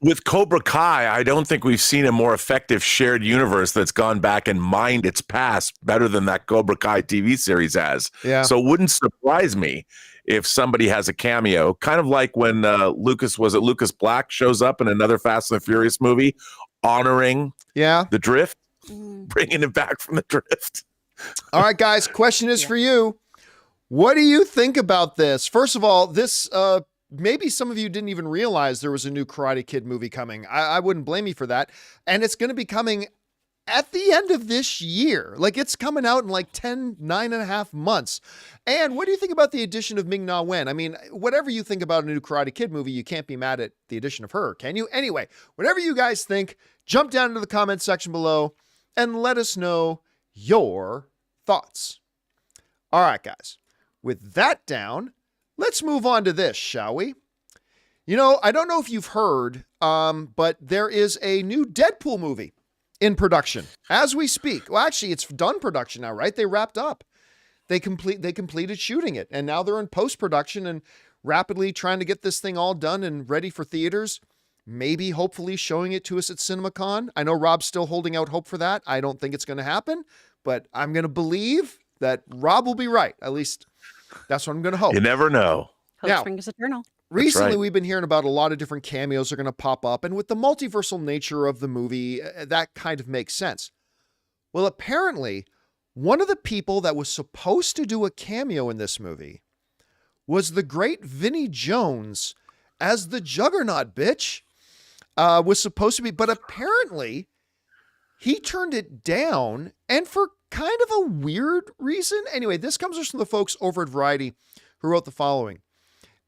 With Cobra Kai, I don't think we've seen a more effective shared universe that's gone back and mined its past better than that Cobra Kai TV series has. Yeah. So it wouldn't surprise me if somebody has a cameo, kind of like when Lucas Black shows up in another Fast and the Furious movie, honoring the drift, bringing it back from the drift. All right, guys, question is for you. What do you think about this? First of all, this maybe some of you didn't even realize there was a new Karate Kid movie coming. I wouldn't blame you for that. And it's going to be coming at the end of this year. Like, it's coming out in like 9.5 months. And what do you think about the addition of Ming-Na Wen? I mean, whatever you think about a new Karate Kid movie, you can't be mad at the addition of her, can you? Anyway, whatever you guys think, jump down into the comment section below and let us know your thoughts. All right, guys. With that down, let's move on to this, shall we? You know, I don't know if you've heard, but there is a new Deadpool movie in production as we speak. Well, actually, it's done production now, right? They wrapped up. They completed shooting it, and now they're in post-production and rapidly trying to get this thing all done and ready for theaters. Maybe, hopefully, showing it to us at CinemaCon. I know Rob's still holding out hope for that. I don't think it's going to happen, but I'm going to believe that Rob will be right. At least that's what I'm going to hope. You never know. Hope springs eternal. Recently, we've been hearing about a lot of different cameos are going to pop up. And with the multiversal nature of the movie, that kind of makes sense. Well, apparently, one of the people that was supposed to do a cameo in this movie was the great Vinnie Jones as the Juggernaut, bitch. Was supposed to be, but apparently he turned it down, and for kind of a weird reason. Anyway, this comes from the folks over at Variety who wrote the following.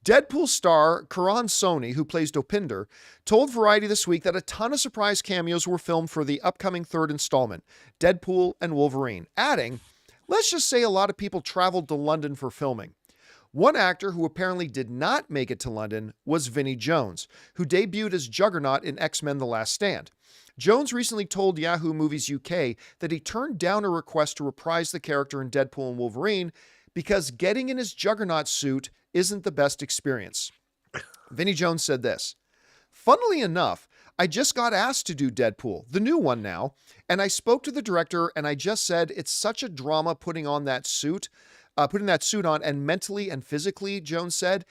Deadpool star Karan Soni, who plays Dopinder, told Variety this week that a ton of surprise cameos were filmed for the upcoming third installment, Deadpool and Wolverine, adding, let's just say a lot of people traveled to London for filming. One actor who apparently did not make it to London was Vinnie Jones, who debuted as Juggernaut in X-Men The Last Stand. Jones recently told Yahoo Movies UK that he turned down a request to reprise the character in Deadpool and Wolverine because getting in his Juggernaut suit isn't the best experience. Vinnie Jones said this, funnily enough, I just got asked to do Deadpool, the new one now, and I spoke to the director and I just said it's such a drama putting that suit on, and mentally and physically, Jones said,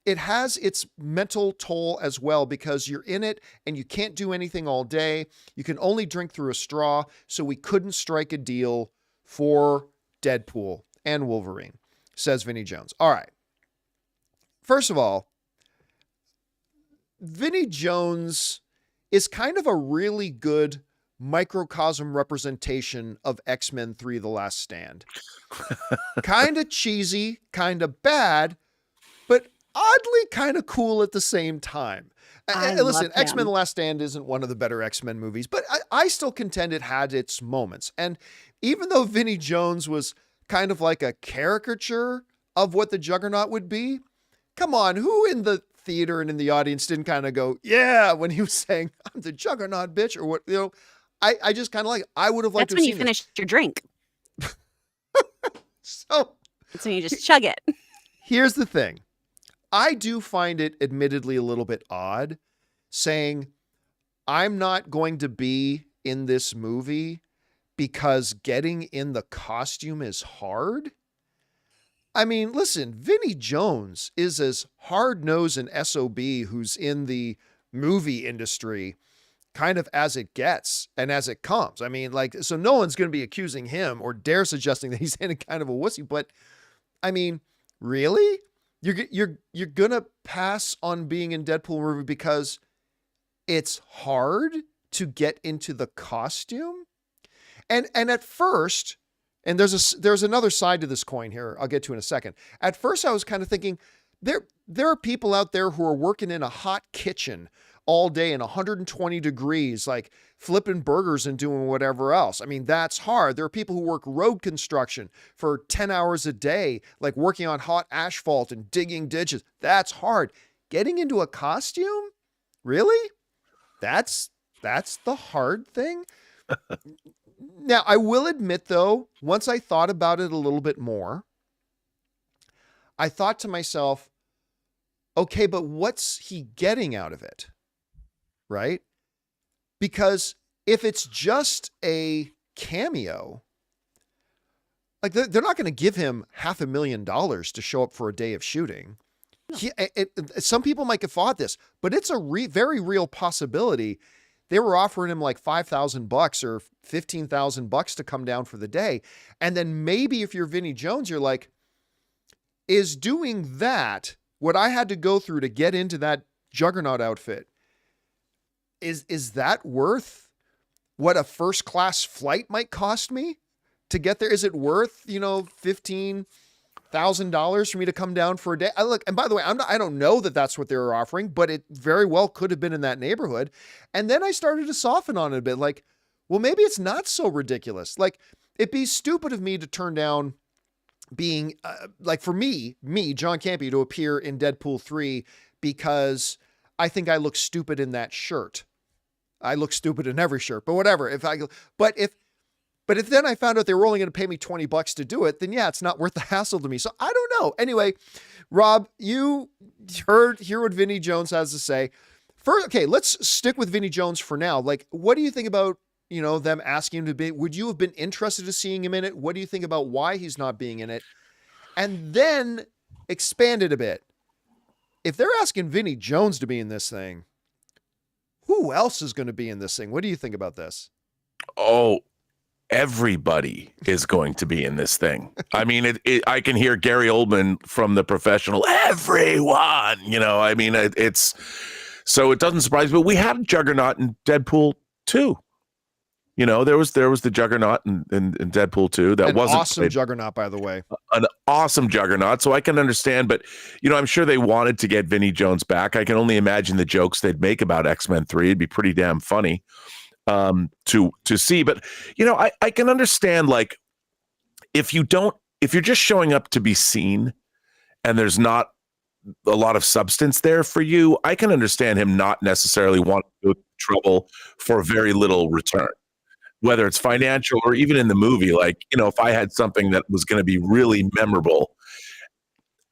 it has its mental toll as well because you're in it and you can't do anything all day. You can only drink through a straw. So we couldn't strike a deal for Deadpool and Wolverine, says Vinnie Jones. All right. First of all, Vinnie Jones is kind of a really good microcosm representation of X-Men 3 The Last Stand. Kind of cheesy, kind of bad, but oddly kind of cool at the same time. Listen, X-Men The Last Stand isn't one of the better X-Men movies, but I still contend it had its moments. And even though Vinnie Jones was kind of like a caricature of what the Juggernaut would be, come on, who in the theater and in the audience didn't kind of go, yeah, when he was saying, I'm the Juggernaut, bitch, or what, I just kind of like, I would have liked to have seen That's when you finished your drink. So That's when you just chug it. Here's the thing. I do find it admittedly a little bit odd saying I'm not going to be in this movie because getting in the costume is hard. I mean, listen, Vinnie Jones is as hard-nosed an SOB who's in the movie industry kind of as it gets and as it comes. I mean, like, so no one's going to be accusing him or dare suggesting that he's in a kind of a wussy, but I mean, really? You're going to pass on being in Deadpool movie because it's hard to get into the costume? And at first, and there's another side to this coin here I'll get to in a second. At first I was kind of thinking there are people out there who are working in a hot kitchen all day in 120 degrees, like flipping burgers and doing whatever else. I mean, that's hard. There are people who work road construction for 10 hours a day, like working on hot asphalt and digging ditches. That's hard. Getting into a costume? Really? That's the hard thing? Now, I will admit, though, once I thought about it a little bit more, I thought to myself, okay, but what's he getting out of it? Right? Because if it's just a cameo, like they're not going to give him $500,000 to show up for a day of shooting. No. Some people might have thought this, but it's a very real possibility. They were offering him like $5,000 or $15,000 to come down for the day. And then maybe if you're Vinnie Jones, you're like, is doing that what I had to go through to get into that Juggernaut outfit? Is that worth what a first class flight might cost me to get there? Is it worth, $15,000 for me to come down for a day? And by the way, I don't know that that's what they were offering, but it very well could have been in that neighborhood. And then I started to soften on it a bit. Like, well, maybe it's not so ridiculous. Like, it'd be stupid of me to turn down being for me, John Campea, to appear in Deadpool 3 because I think I look stupid in that shirt. I look stupid in every shirt, but whatever. But if then I found out they were only going to pay me $20 to do it, then yeah, it's not worth the hassle to me. So I don't know. Anyway, Rob, you hear what Vinnie Jones has to say. First, okay, let's stick with Vinnie Jones for now. Like, what do you think about, them asking him to be? Would you have been interested in seeing him in it? What do you think about why he's not being in it? And then expand it a bit. If they're asking Vinnie Jones to be in this thing, who else is going to be in this thing? What do you think about this? Oh, everybody is going to be in this thing. I mean, I can hear Gary Oldman from The Professional, everyone, I mean, it's, so it doesn't surprise me, but we had a Juggernaut in Deadpool 2. There was the Juggernaut in Deadpool 2. That wasn't awesome Juggernaut, by the way. An awesome Juggernaut. So I can understand, but I'm sure they wanted to get Vinnie Jones back. I can only imagine the jokes they'd make about X-Men 3. It'd be pretty damn funny to see. But I can understand, like, if you're just showing up to be seen and there's not a lot of substance there for you, I can understand him not necessarily wanting to go to trouble for very little return, whether it's financial or even in the movie. Like, if I had something that was going to be really memorable.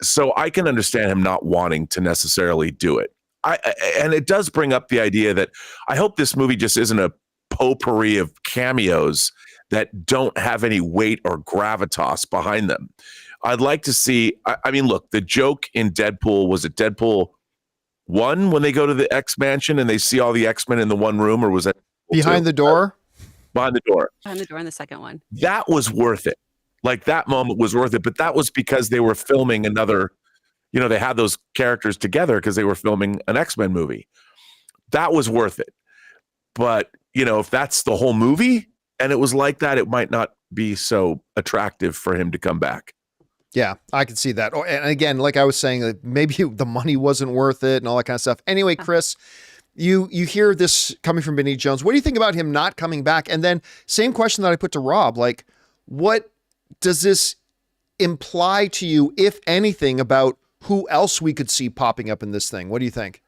So I can understand him not wanting to necessarily do it. And it does bring up the idea that I hope this movie just isn't a potpourri of cameos that don't have any weight or gravitas behind them. I'd like to see, I mean, look, the joke in Deadpool, was it Deadpool 1 when they go to the X Mansion and they see all the X-Men in the one room, or was that Behind the door? Behind the door. Behind the door in the second one. That was worth it. Like, that moment was worth it, but that was because they were filming another, they had those characters together because they were filming an X-Men movie. That was worth it. But, if that's the whole movie and it was like that, it might not be so attractive for him to come back. Yeah, I can see that. And again, like I was saying, like, maybe the money wasn't worth it and all that kind of stuff. Anyway, Chris, you hear this coming from Vinnie Jones. What do you think about him not coming back? And then same question that I put to Rob, like, what does this imply to you, if anything, about who else we could see popping up in this thing? What do you think?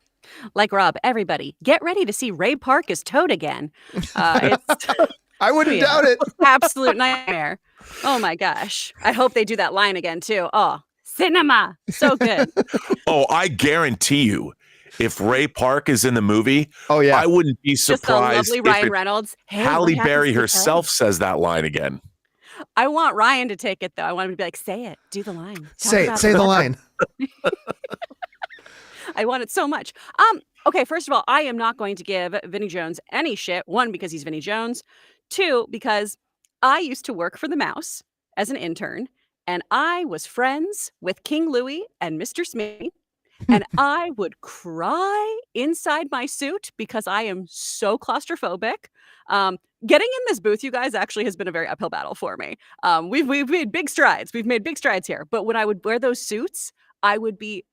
Like Rob, everybody, get ready to see Ray Park as Toad again. I wouldn't doubt it. Absolute nightmare. Oh my gosh. I hope they do that line again too. Oh, cinema. So good. Oh, I guarantee you, if Ray Park is in the movie, oh yeah, I wouldn't be Just surprised lovely Ryan Reynolds. Hey, Halle what Berry happens to herself Toad? says that line again. I want Ryan to take it though. I want him to be like, say it, do the line. Talk say about the line. I want it so much. Okay, first of all, I am not going to give Vinnie Jones any shit. 1, because he's Vinnie Jones. 2, because I used to work for the Mouse as an intern, and I was friends with King Louie and Mr. Smee, and I would cry inside my suit because I am so claustrophobic. Getting in this booth, you guys, actually has been a very uphill battle for me. We've made big strides. We've made big strides here. But when I would wear those suits, I would be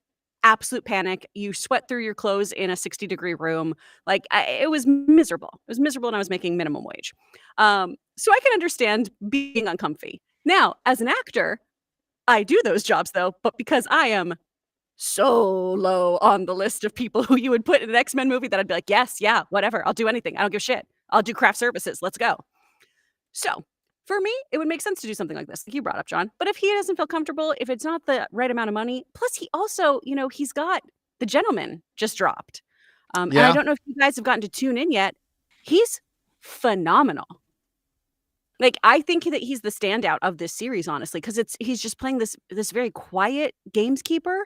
absolute panic. You sweat through your clothes in a 60-degree room. Like, it was miserable. It was miserable, and I was making minimum wage. So I can understand being uncomfy. Now, as an actor, I do those jobs though, but because I am so low on the list of people who you would put in an X-Men movie that I'd be like, yes, yeah, whatever. I'll do anything. I don't give a shit. I'll do craft services. Let's go. So for me, it would make sense to do something like this, like you brought up, John. But if he doesn't feel comfortable, if it's not the right amount of money, plus he also, he's got The Gentleman just dropped. And I don't know if you guys have gotten to tune in yet. He's phenomenal. Like, I think that he's the standout of this series, honestly, because he's just playing this very quiet gameskeeper.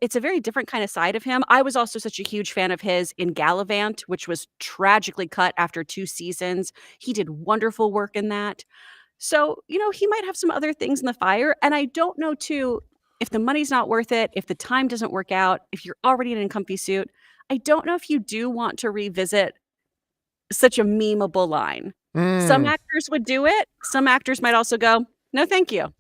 It's a very different kind of side of him. I was also such a huge fan of his in Gallivant, which was tragically cut after 2 seasons. He did wonderful work in that. So, he might have some other things in the fire. And I don't know, too, if the money's not worth it, if the time doesn't work out, if you're already in a comfy suit, I don't know if you do want to revisit such a memeable line. Some actors would do it. Some actors might also go, no, thank you.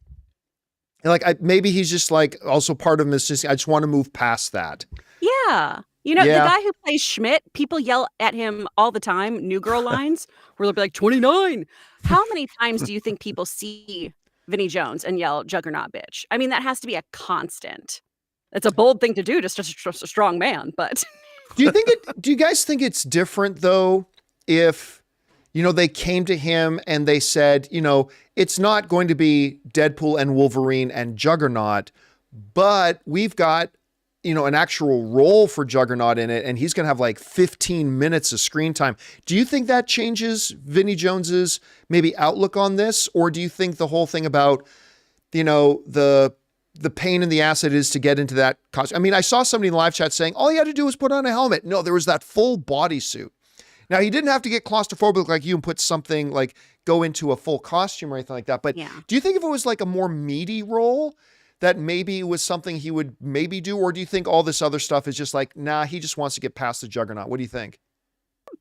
Like, maybe he's just like, also part of him is just, I just want to move past that. Yeah. The guy who plays Schmidt, people yell at him all the time, New Girl lines, where they'll be like, 29. How many times do you think people see Vinnie Jones and yell, Juggernaut bitch? I mean, that has to be a constant. It's a bold thing to do, just a strong man, but. Do you guys think it's different, though, if, they came to him and they said, it's not going to be Deadpool and Wolverine and Juggernaut, but we've got, an actual role for Juggernaut in it, and he's going to have like 15 minutes of screen time. Do you think that changes Vinnie Jones's maybe outlook on this? Or do you think the whole thing about, the pain in the ass it is to get into that costume? I mean, I saw somebody in live chat saying all you had to do was put on a helmet. No, there was that full bodysuit. Now, he didn't have to get claustrophobic like you and put something like go into a full costume or anything like that. But do you think if it was like a more meaty role, that maybe it was something he would maybe do? Or do you think all this other stuff is just like, nah, he just wants to get past the Juggernaut? What do you think?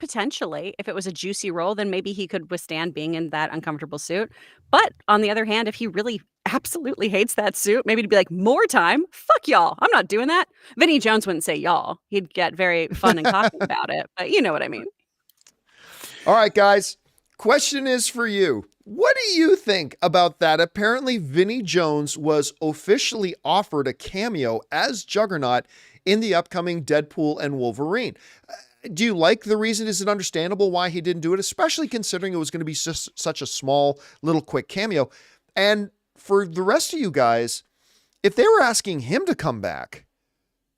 Potentially, if it was a juicy role, then maybe he could withstand being in that uncomfortable suit. But on the other hand, if he really absolutely hates that suit, maybe to be like, more time? Fuck y'all. I'm not doing that. Vinnie Jones wouldn't say y'all. He'd get very fun and cocky about it. But you know what I mean. All right, guys. Question is for you. What do you think about that? Apparently, Vinnie Jones was officially offered a cameo as Juggernaut in the upcoming Deadpool and Wolverine. Do you like the reason? Is it understandable why he didn't do it, especially considering it was going to be such a small, little, quick cameo? And for the rest of you guys, if they were asking him to come back,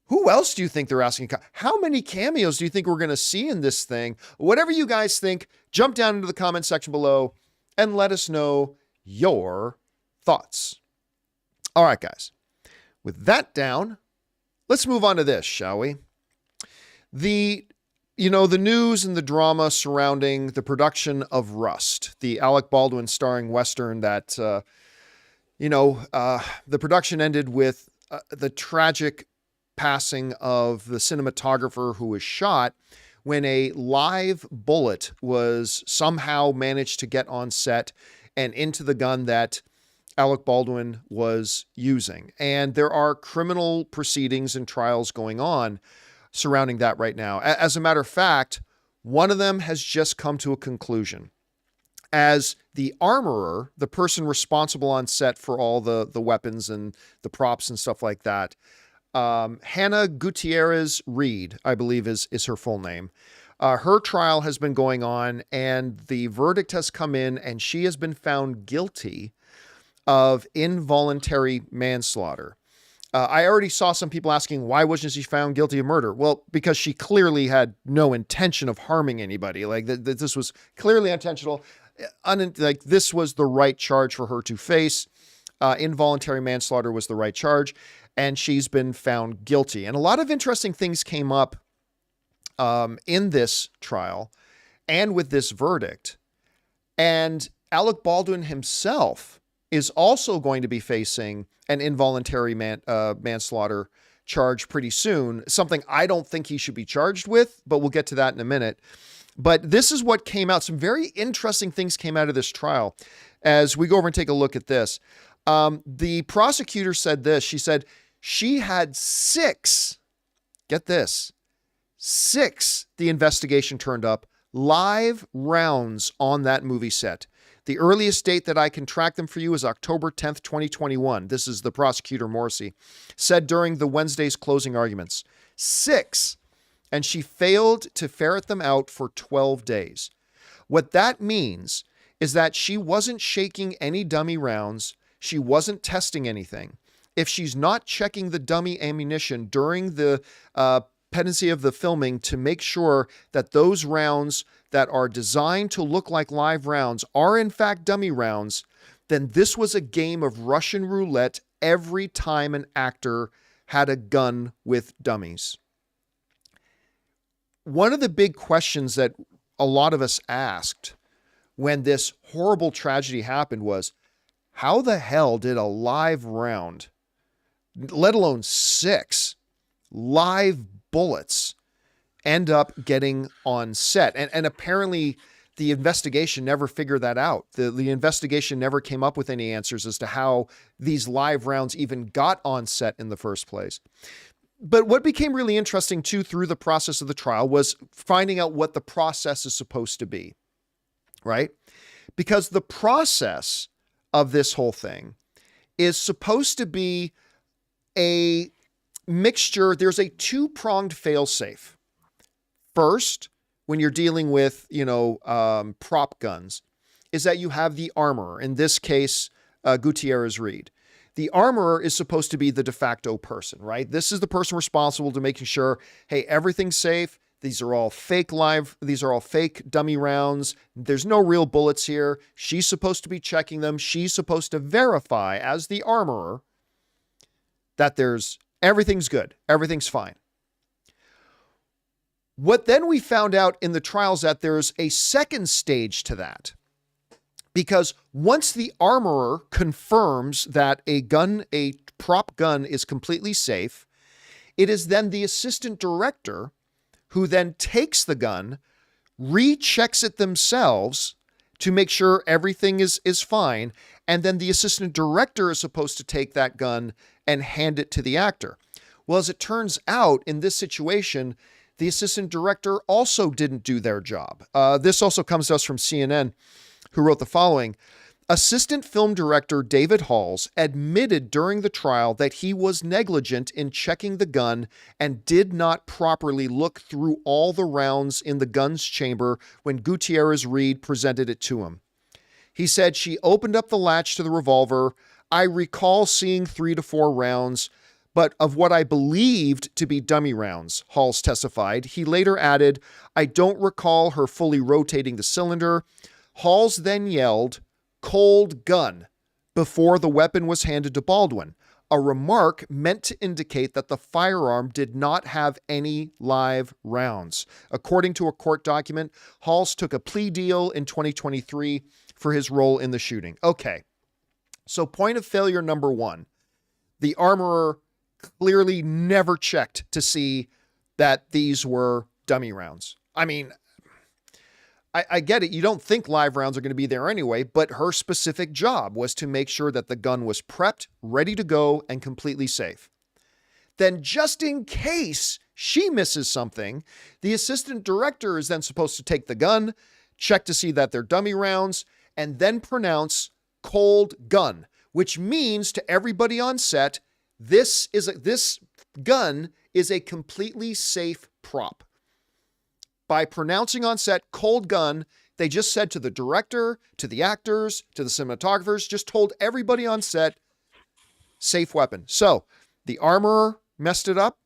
who else do you think they're asking? How many cameos do you think we're going to see in this thing? Whatever you guys think, jump down into the comment section below and let us know your thoughts. All right, guys. With that down, let's move on to this, shall we? The news and the drama surrounding the production of Rust, the Alec Baldwin starring Western that, the production ended with the tragic passing of the cinematographer who was shot when a live bullet was somehow managed to get on set and into the gun that Alec Baldwin was using. And there are criminal proceedings and trials going on surrounding that right now. As a matter of fact, one of them has just come to a conclusion. As the armorer, the person responsible on set for all the weapons and the props and stuff like that, Hannah Gutierrez Reed, I believe is her full name. Her trial has been going on and the verdict has come in and she has been found guilty of involuntary manslaughter. I already saw some people asking, why wasn't she found guilty of murder? Well, because she clearly had no intention of harming anybody. Like this was clearly intentional. This was the right charge for her to face. Involuntary manslaughter was the right charge, and she's been found guilty. And a lot of interesting things came up in this trial and with this verdict. And Alec Baldwin himself is also going to be facing an involuntary manslaughter charge pretty soon, something I don't think he should be charged with, but we'll get to that in a minute. But this is what came out. Some very interesting things came out of this trial. As we go over and take a look at this, the prosecutor said this. She said she had 6, get this, 6, the investigation turned up, live rounds on that movie set. The earliest date that I can track them for you is October 10th, 2021. This is the prosecutor, Morrissey, said during the Wednesday's closing arguments. 6, and she failed to ferret them out for 12 days. What that means is that she wasn't shaking any dummy rounds. She wasn't testing anything. If she's not checking the dummy ammunition during the pendency of the filming to make sure that those rounds that are designed to look like live rounds are in fact dummy rounds, then this was a game of Russian roulette every time an actor had a gun with dummies. One of the big questions that a lot of us asked when this horrible tragedy happened was, how the hell did a live round, let alone 6 live bullets, end up getting on set? And apparently the investigation never figured that out. The investigation never came up with any answers as to how these live rounds even got on set in the first place. But what became really interesting too through the process of the trial was finding out what the process is supposed to be, right? Because the process of this whole thing is supposed to be a mixture. There's a 2-pronged fail-safe. First, when you're dealing with, prop guns, is that you have the armorer, in this case, Gutierrez Reed. The armorer is supposed to be the de facto person, right? This is the person responsible to making sure, hey, everything's safe. These are all fake dummy rounds. There's no real bullets here. She's supposed to be checking them. She's supposed to verify as the armorer that everything's good. Everything's fine. What then we found out in the trials that there's a second stage to that. Because once the armorer confirms that a prop gun is completely safe, it is then the assistant director who then takes the gun, rechecks it themselves to make sure everything is fine, and then the assistant director is supposed to take that gun and hand it to the actor. Well, as it turns out, in this situation, the assistant director also didn't do their job. This also comes to us from CNN, who wrote the following. Assistant film director David Halls admitted during the trial that he was negligent in checking the gun and did not properly look through all the rounds in the gun's chamber when Gutierrez Reed presented it to him. He said she opened up the latch to the revolver. I recall seeing 3 to 4 rounds, but of what I believed to be dummy rounds, Halls testified. He later added, I don't recall her fully rotating the cylinder. Halls then yelled, cold gun, before the weapon was handed to Baldwin, a remark meant to indicate that the firearm did not have any live rounds. According to a court document, Halls took a plea deal in 2023 for his role in the shooting. Okay, so point of failure number 1. The armorer clearly never checked to see that these were dummy rounds. I mean, I get it. You don't think live rounds are going to be there anyway, but her specific job was to make sure that the gun was prepped, ready to go, and completely safe. Then just in case she misses something, the assistant director is then supposed to take the gun, check to see that they're dummy rounds, and then pronounce cold gun, which means to everybody on set, this gun is a completely safe prop. By pronouncing on set cold gun, they just said to the director, to the actors, to the cinematographers, just told everybody on set, safe weapon. So the armorer messed it up.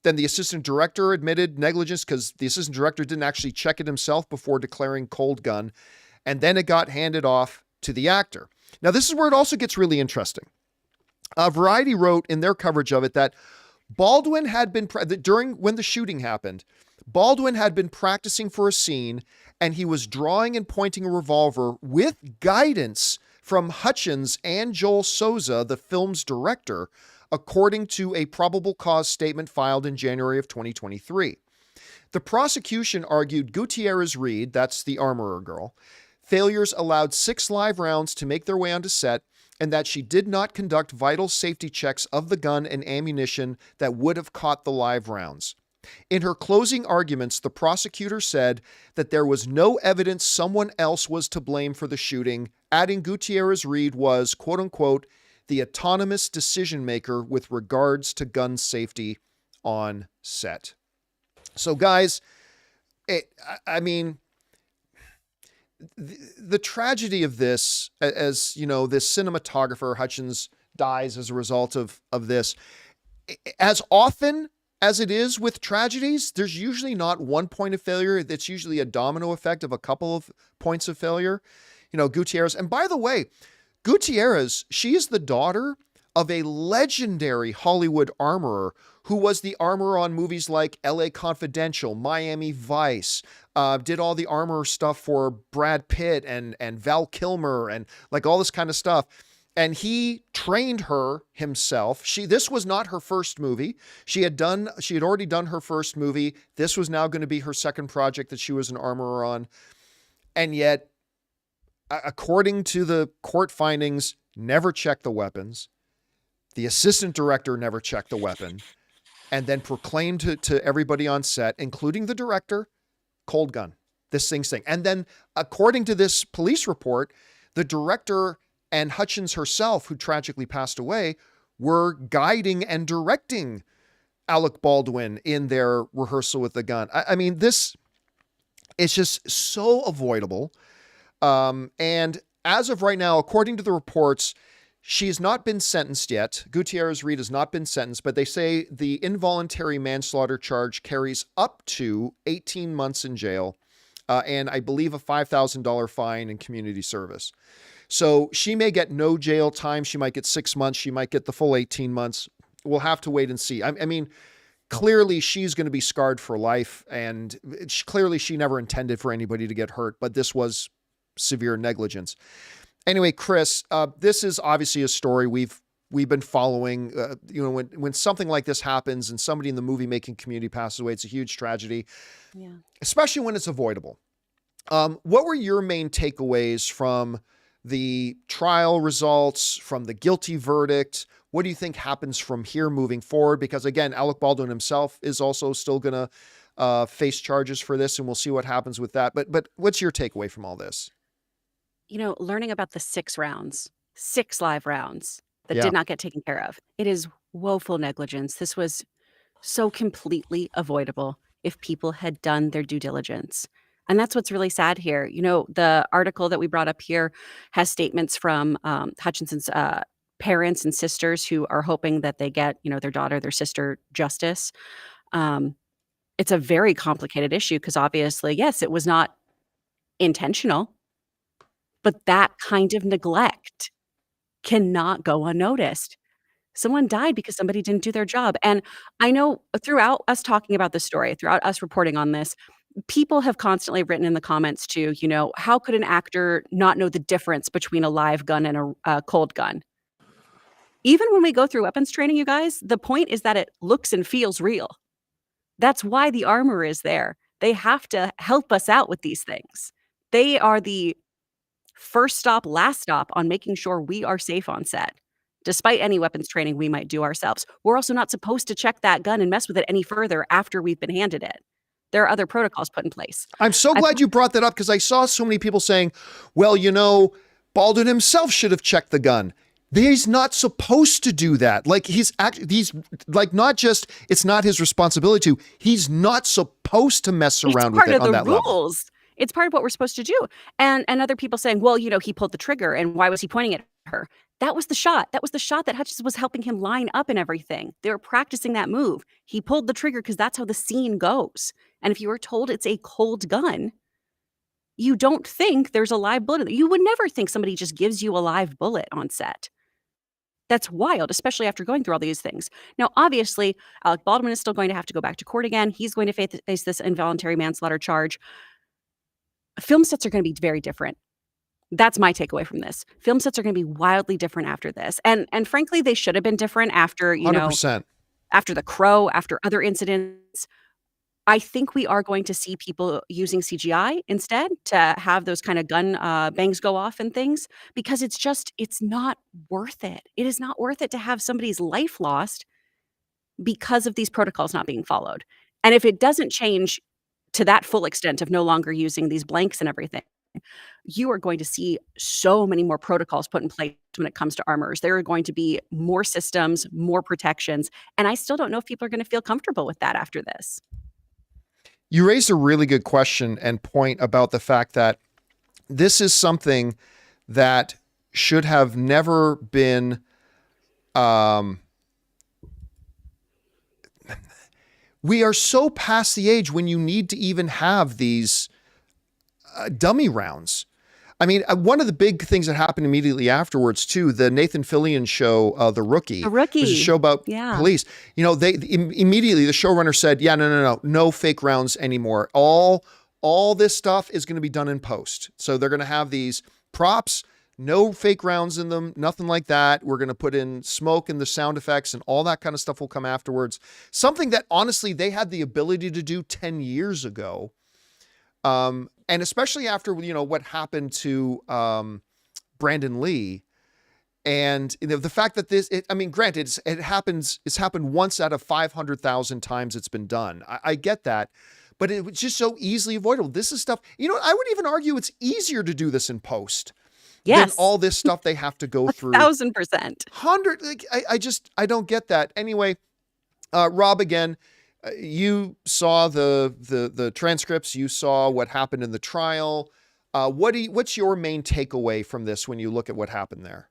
Then the assistant director admitted negligence because the assistant director didn't actually check it himself before declaring cold gun. And then it got handed off to the actor. Now, this is where it also gets really interesting. Variety wrote in their coverage of it that Baldwin had been, when the shooting happened, Baldwin had been practicing for a scene and he was drawing and pointing a revolver with guidance from Hutchins and Joel Souza, the film's director, according to a probable cause statement filed in January of 2023. The prosecution argued Gutierrez Reed, that's the armorer girl, failures allowed 6 live rounds to make their way onto set and that she did not conduct vital safety checks of the gun and ammunition that would have caught the live rounds. In her closing arguments, the prosecutor said that there was no evidence someone else was to blame for the shooting, adding Gutierrez Reed was, quote unquote, the autonomous decision maker with regards to gun safety on set. So guys, the tragedy of this, as you know, this cinematographer Hutchins dies as a result of this, as often as it is with tragedies, there's usually not one point of failure. It's usually a domino effect of a couple of points of failure. You know, Gutierrez. And by the way, Gutierrez, she is the daughter of a legendary Hollywood armorer who was the armorer on movies like LA Confidential, Miami Vice, did all the armor stuff for Brad Pitt and Val Kilmer and like all this kind of stuff. And he trained her himself. This was not her first movie. She had already done her first movie. This was now going to be her second project that she was an armorer on. And yet, according to the court findings, never checked the weapons. The assistant director never checked the weapon and then proclaimed to everybody on set, including the director, cold gun, this thing's thing. And then according to this police report, the director and Hutchins herself, who tragically passed away, were guiding and directing Alec Baldwin in their rehearsal with the gun. I mean, this is just so avoidable. And as of right now, according to the reports, she's not been sentenced yet. Gutierrez Reed has not been sentenced, but they say the involuntary manslaughter charge carries up to 18 months in jail and I believe a $5,000 fine and community service. So she may get no jail time. She might get 6 months. She might get the full 18 months. We'll have to wait and see. I mean, clearly she's going to be scarred for life, and clearly she never intended for anybody to get hurt, but this was severe negligence. Anyway, Chris, this is obviously a story we've been following. When something like this happens and somebody in the movie making community passes away, it's a huge tragedy, especially when it's avoidable. What were your main takeaways from the trial results, from the guilty verdict? What do you think happens from here moving forward? Because again, Alec Baldwin himself is also still going to face charges for this, and we'll see what happens with that. But what's your takeaway from all this? Learning about the 6 live rounds that Yeah. did not get taken care of. It is woeful negligence. This was so completely avoidable if people had done their due diligence. And that's what's really sad here. The article that we brought up here has statements from Hutchinson's parents and sisters who are hoping that they get, their daughter, their sister justice. It's a very complicated issue because obviously, yes, it was not intentional, but that kind of neglect cannot go unnoticed. Someone died because somebody didn't do their job. And I know throughout us talking about this story, throughout us reporting on this, people have constantly written in the comments to, how could an actor not know the difference between a live gun and a cold gun? Even when we go through weapons training, you guys, the point is that it looks and feels real. That's why the armor is there. They have to help us out with these things. They are the first stop, last stop on making sure we are safe on set. Despite any weapons training we might do ourselves, we're also not supposed to check that gun and mess with it any further after we've been handed it. There are other protocols put in place. I'm so glad you brought that up because I saw so many people saying, well, Baldwin himself should have checked the gun. He's not supposed to do that. Like he's like, not just, it's not his responsibility to, he's not supposed to mess around with it on that level. It's part of what we're supposed to do. And other people saying, well, he pulled the trigger and why was he pointing at her? That was the shot. That was the shot that Hutchins was helping him line up and everything. They were practicing that move. He pulled the trigger because that's how the scene goes. And if you were told it's a cold gun, you don't think there's a live bullet. You would never think somebody just gives you a live bullet on set. That's wild, especially after going through all these things. Now, obviously, Alec Baldwin is still going to have to go back to court again. He's going to face this involuntary manslaughter charge. Film sets are going to be very different. That's my takeaway from this. Film sets are going to be wildly different after this. And frankly, they should have been different after, 100%. After The Crow, after other incidents. I think we are going to see people using CGI instead to have those kind of gun bangs go off and things, because it's not worth it. It is not worth it to have somebody's life lost because of these protocols not being followed. And if it doesn't change to that full extent of no longer using these blanks and everything, you are going to see so many more protocols put in place when it comes to armors. There are going to be more systems, more protections, and I still don't know if people are going to feel comfortable with that after this. You raised a really good question and point about the fact that this is something that should have never been we are so past the age when you need to even have these dummy rounds. I mean, one of the big things that happened immediately afterwards too, the Nathan Fillion show, The Rookie. The Rookie. It was a show about police. They immediately, the showrunner said, no fake rounds anymore. All this stuff is going to be done in post. So they're going to have these props, no fake rounds in them, nothing like that. We're going to put in smoke and the sound effects and all that kind of stuff will come afterwards. Something that honestly they had the ability to do 10 years ago. And especially after, what happened to Brandon Lee, and the fact that granted, it's happened once out of 500,000 times it's been done. I get that, but it was just so easily avoidable. This is stuff, I would even argue it's easier to do this in post than all this stuff they have to go through. 1,000%. I don't get that. Anyway, Rob, again, you saw the transcripts. You saw what happened in the trial. What's your main takeaway from this when you look at what happened there?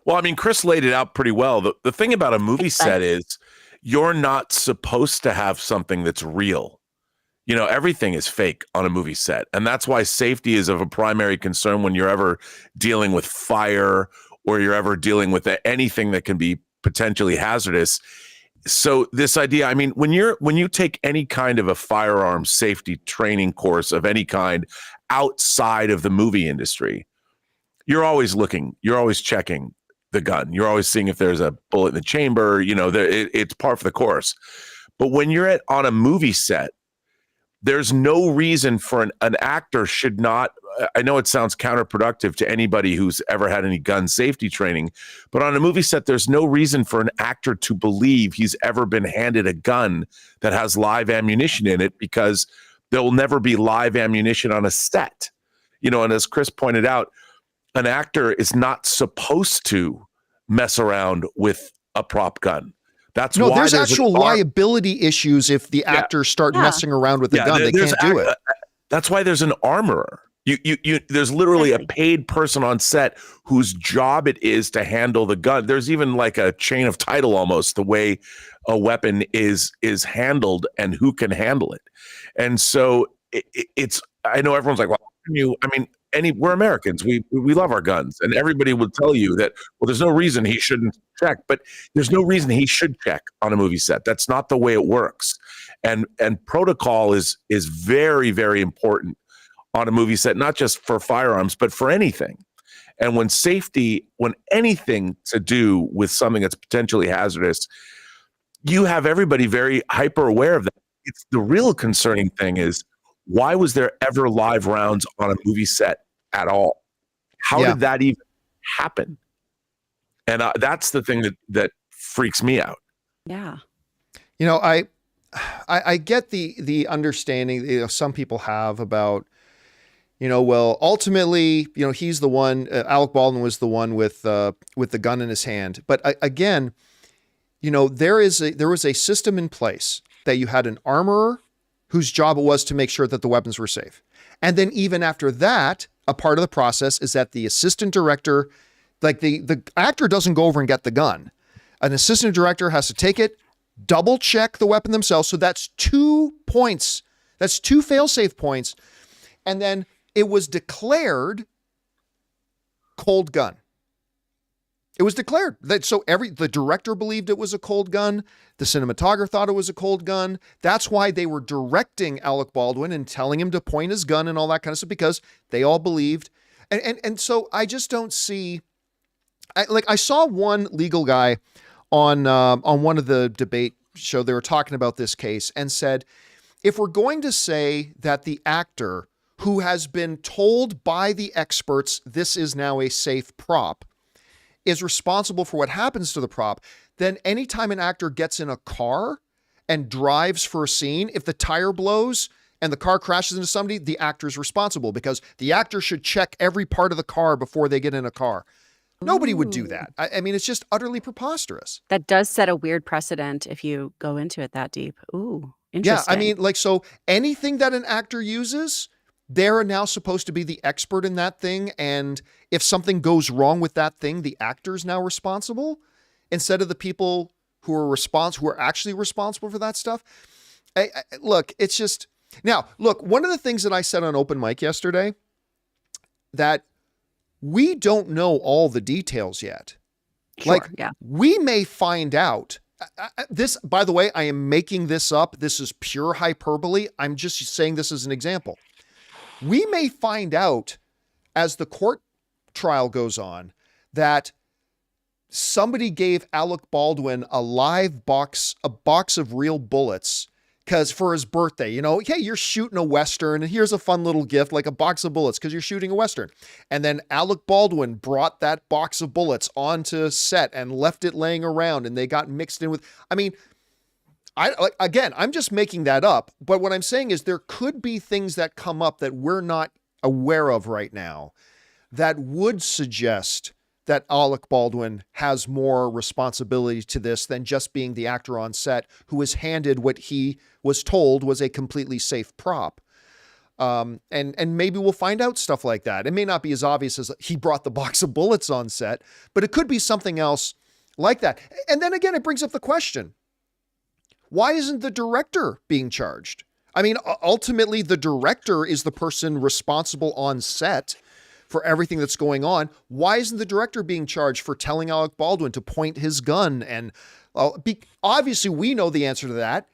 Well, I mean, Chris laid it out pretty well. The thing about a movie set is you're not supposed to have something that's real. Everything is fake on a movie set. And that's why safety is of a primary concern when you're ever dealing with fire or you're ever dealing with anything that can be potentially hazardous. So this idea, I mean, when you take any kind of a firearms safety training course of any kind outside of the movie industry, you're always looking, you're always checking the gun. You're always seeing if there's a bullet in the chamber, it's part of the course. But when you're on a movie set, there's no reason for an actor should not, I know it sounds counterproductive to anybody who's ever had any gun safety training, but on a movie set, there's no reason for an actor to believe he's ever been handed a gun that has live ammunition in it, because there will never be live ammunition on a set. And as Chris pointed out, an actor is not supposed to mess around with a prop gun. That's why there's actual liability issues if the actors start messing around with the gun. They can't do it. That's why there's an armorer. There's literally a paid person on set whose job it is to handle the gun. There's even like a chain of title almost, the way a weapon is handled and who can handle it. And so it's, I know everyone's like, well, we're Americans. We love our guns, and everybody would tell you that, well, there's no reason he shouldn't check, but there's no reason he should check on a movie set. That's not the way it works. And protocol is very, very important on a movie set, not just for firearms, but for anything. And when anything to do with something that's potentially hazardous, you have everybody very hyper aware of that. It's the real concerning thing is, why was there ever live rounds on a movie set at all? How did that even happen? And that's the thing that freaks me out. Yeah. I get the understanding some people have about, well, ultimately, he's the one, Alec Baldwin was the one with the gun in his hand. But again, there was a system in place that you had an armorer whose job it was to make sure that the weapons were safe. And then even after that, a part of the process is that the assistant director, like the actor doesn't go over and get the gun. An assistant director has to take it, double check the weapon themselves. So that's 2 points. That's 2 fail-safe points. And then it was declared cold gun. It was declared that the director believed it was a cold gun. The cinematographer thought it was a cold gun. That's why they were directing Alec Baldwin and telling him to point his gun and all that kind of stuff, because they all believed. And so I just don't see, I saw one legal guy on one of the debate show. They were talking about this case and said, if we're going to say that the actor who has been told by the experts this is now a safe prop is responsible for what happens to the prop, then anytime an actor gets in a car and drives for a scene, if the tire blows and the car crashes into somebody, the actor's responsible, because the actor should check every part of the car before they get in a car. Nobody would do that. I mean, it's just utterly preposterous. That does set a weird precedent if you go into it that deep. Ooh, interesting. Yeah, I mean, so anything that an actor uses, they're now supposed to be the expert in that thing. And if something goes wrong with that thing, the actor's now responsible instead of the people who are actually responsible for that stuff. Look, it's just, now, look, one of the things that I said on open mic yesterday, that we don't know all the details yet. Sure, we may find out. This, by the way, I am making this up. This is pure hyperbole. I'm just saying this as an example. We may find out as the court trial goes on that somebody gave Alec Baldwin a box of real bullets because for his birthday, hey, you're shooting a Western and here's a fun little gift, like a box of bullets because you're shooting a Western. And then Alec Baldwin brought that box of bullets onto set and left it laying around and they got mixed in with, I'm just making that up. But what I'm saying is there could be things that come up that we're not aware of right now that would suggest that Alec Baldwin has more responsibility to this than just being the actor on set who was handed what he was told was a completely safe prop. And maybe we'll find out stuff like that. It may not be as obvious as he brought the box of bullets on set, but it could be something else like that. And then again, it brings up the question, why isn't the director being charged? I mean, ultimately, the director is the person responsible on set for everything that's going on. Why isn't the director being charged for telling Alec Baldwin to point his gun? And obviously we know the answer to that.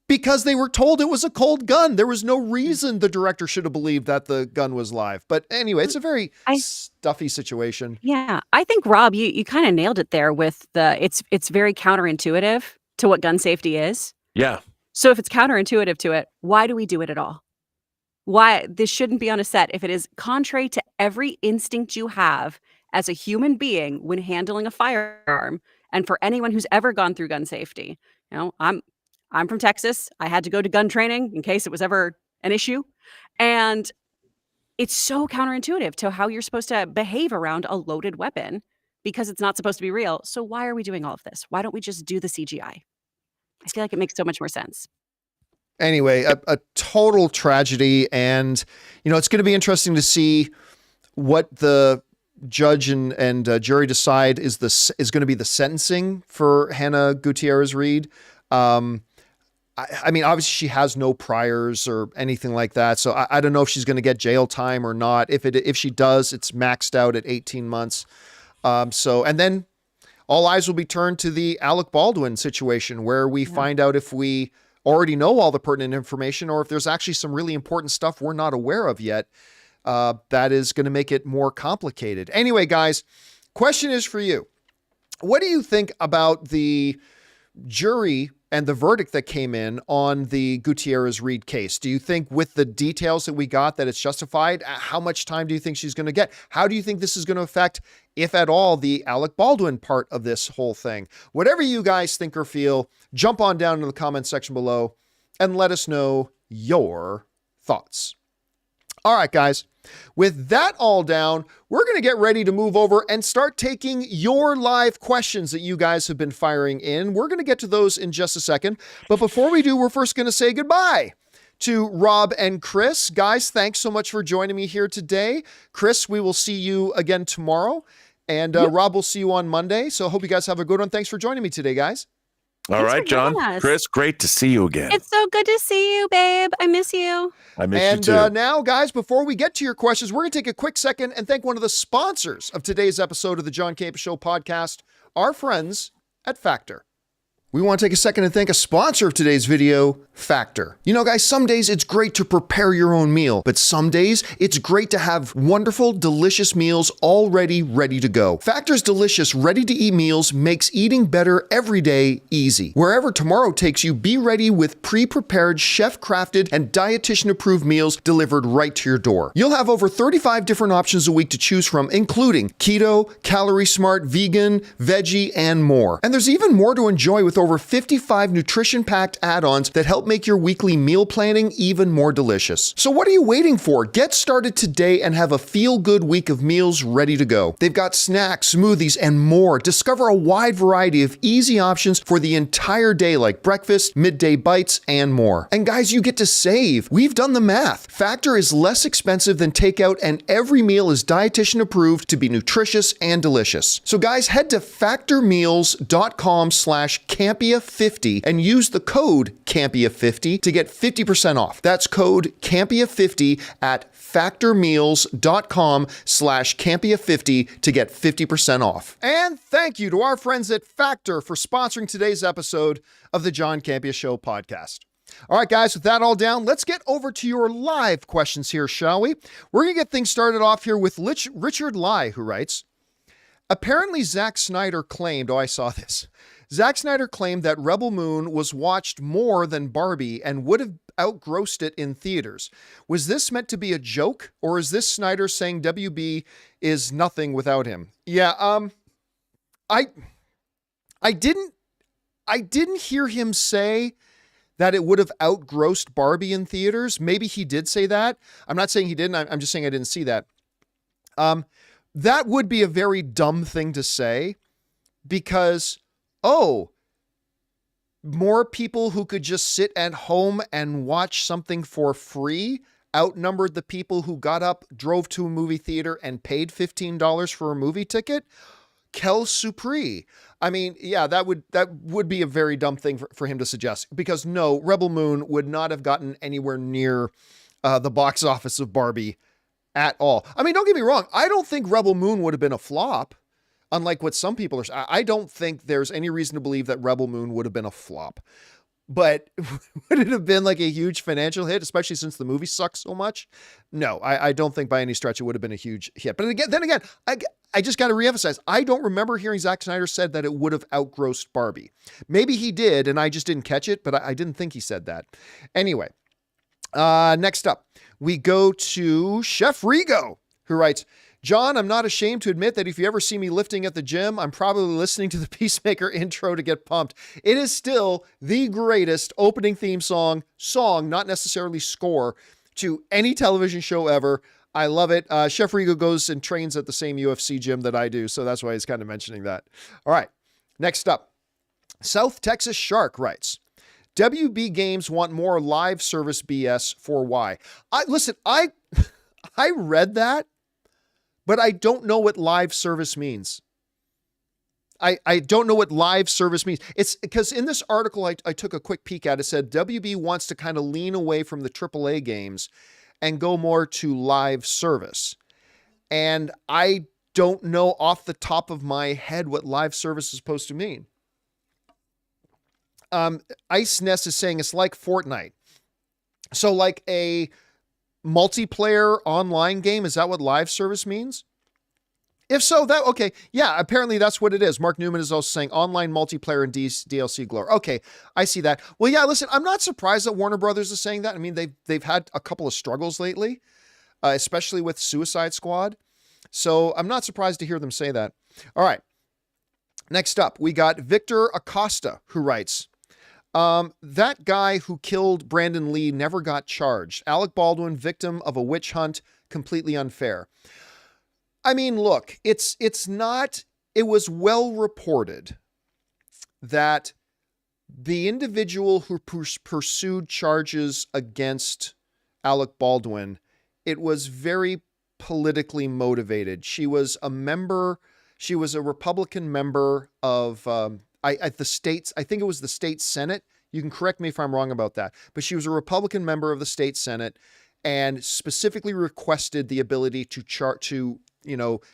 Because they were told it was a cold gun. There was no reason the director should have believed that the gun was live. But anyway, it's a very stuffy situation. Yeah, I think, Rob, you kind of nailed it there with it's very counterintuitive to what gun safety is. Yeah. So if it's counterintuitive to it, why do we do it at all? Why this shouldn't be on a set if it is contrary to every instinct you have as a human being when handling a firearm. And for anyone who's ever gone through gun safety, I'm from Texas. I had to go to gun training in case it was ever an issue. And it's so counterintuitive to how you're supposed to behave around a loaded weapon because it's not supposed to be real. So why are we doing all of this? Why don't we just do the CGI? I feel like it makes so much more sense. Anyway, a total tragedy. And, it's going to be interesting to see what the judge and jury decide is going to be the sentencing for Hannah Gutierrez-Reed. I mean, obviously she has no priors or anything like that. So I don't know if she's going to get jail time or not. If she does, it's maxed out at 18 months. And then all eyes will be turned to the Alec Baldwin situation where we find out if we already know all the pertinent information or if there's actually some really important stuff we're not aware of yet. That is going to make it more complicated. Anyway, guys, question is for you. What do you think about the jury and the verdict that came in on the Gutierrez-Reed case? Do you think with the details that we got that it's justified? How much time do you think she's going to get? How do you think this is going to affect, if at all, the Alec Baldwin part of this whole thing? Whatever you guys think or feel, jump on down in the comments section below and let us know your thoughts. All right, guys. With that all down, we're going to get ready to move over and start taking your live questions that you guys have been firing in. We're going to get to those in just a second. But before we do, we're first going to say goodbye to Rob and Chris. Guys, thanks so much for joining me here today. Chris, we will see you again tomorrow. And Rob, we'll see you on Monday. So I hope you guys have a good one. Thanks for joining me today, guys. All right, John. Chris, great to see you again. It's so good to see you, babe. I miss you. I miss you too. And now, guys, before we get to your questions, we're going to take a quick second and thank one of the sponsors of today's episode of the John Campea Show podcast, our friends at Factor. We want to take a second and thank a sponsor of today's video, Factor. Guys, some days it's great to prepare your own meal, but some days it's great to have wonderful, delicious meals already ready to go. Factor's delicious, ready-to-eat meals makes eating better every day easy. Wherever tomorrow takes you, be ready with pre-prepared, chef-crafted, and dietitian-approved meals delivered right to your door. You'll have over 35 different options a week to choose from, including keto, calorie smart, vegan, veggie, and more. And there's even more to enjoy with over 55 nutrition-packed add-ons that help make your weekly meal planning even more delicious. So what are you waiting for? Get started today and have a feel-good week of meals ready to go. They've got snacks, smoothies, and more. Discover a wide variety of easy options for the entire day like breakfast, midday bites, and more. And guys, you get to save. We've done the math. Factor is less expensive than takeout and every meal is dietitian approved to be nutritious and delicious. So guys, head to factormeals.com/Campea50 and use the code Campea50 to get 50% off. That's code Campea50 at factormeals.com/Campea50 to get 50% off. And thank you to our friends at Factor for sponsoring today's episode of the John Campea Show podcast. All right, guys, with that all down, let's get over to your live questions here, shall we? We're going to get things started off here with Richard Lai, who writes, apparently Zack Snyder claimed, I saw this. Zack Snyder claimed that Rebel Moon was watched more than Barbie and would have outgrossed it in theaters. Was this meant to be a joke, or is this Snyder saying WB is nothing without him? Yeah, I didn't hear him say that it would have outgrossed Barbie in theaters. Maybe he did say that. I'm not saying he didn't. I'm just saying I didn't see that. That would be a very dumb thing to say because, more people who could just sit at home and watch something for free outnumbered the people who got up, drove to a movie theater, and paid $15 for a movie ticket? Quel surprise. I mean, yeah, that would be a very dumb thing for him to suggest, because no, Rebel Moon would not have gotten anywhere near the box office of Barbie at all. I mean, don't get me wrong. I don't think Rebel Moon would have been a flop, unlike what some people are. I don't think there's any reason to believe that Rebel Moon would have been a flop. But would it have been like a huge financial hit, especially since the movie sucks so much? No, I don't think by any stretch it would have been a huge hit. But then again, I just got to reemphasize, I don't remember hearing Zack Snyder said that it would have outgrossed Barbie. Maybe he did, and I just didn't catch it, but I didn't think he said that. Anyway, next up, we go to Chef Rigo, who writes, John, I'm not ashamed to admit that if you ever see me lifting at the gym, I'm probably listening to the Peacemaker intro to get pumped. It is still the greatest opening theme song, not necessarily score, to any television show ever. I love it. Chef Rigo goes and trains at the same UFC gym that I do, so that's why he's kind of mentioning that. All right, next up, South Texas Shark writes, WB Games want more live service BS for why? I read that, but I don't know what live service means. I don't know what live service means. It's because in this article I took a quick peek at, it said WB wants to kind of lean away from the AAA games and go more to live service. And I don't know off the top of my head what live service is supposed to mean. Ice Nest is saying it's like Fortnite. So like a multiplayer online game, is that what live service means? If so, okay. Yeah, apparently that's what it is. Mark Newman is also saying online multiplayer and DLC glory. Okay, I see that. Well, yeah, listen, I'm not surprised that Warner Brothers is saying that. I mean, they've had a couple of struggles lately, especially with Suicide Squad. So I'm not surprised to hear them say that. All right. Next up, we got Victor Acosta, who writes, that guy who killed Brandon Lee never got charged. Alec Baldwin, victim of a witch hunt, completely unfair. I mean, look, it was well reported that the individual who pursued charges against Alec Baldwin, it was very politically motivated. She was a Republican member of, at the states, I think it was the state Senate. You can correct me if I'm wrong about that, but she was a Republican member of the state Senate and specifically requested the ability to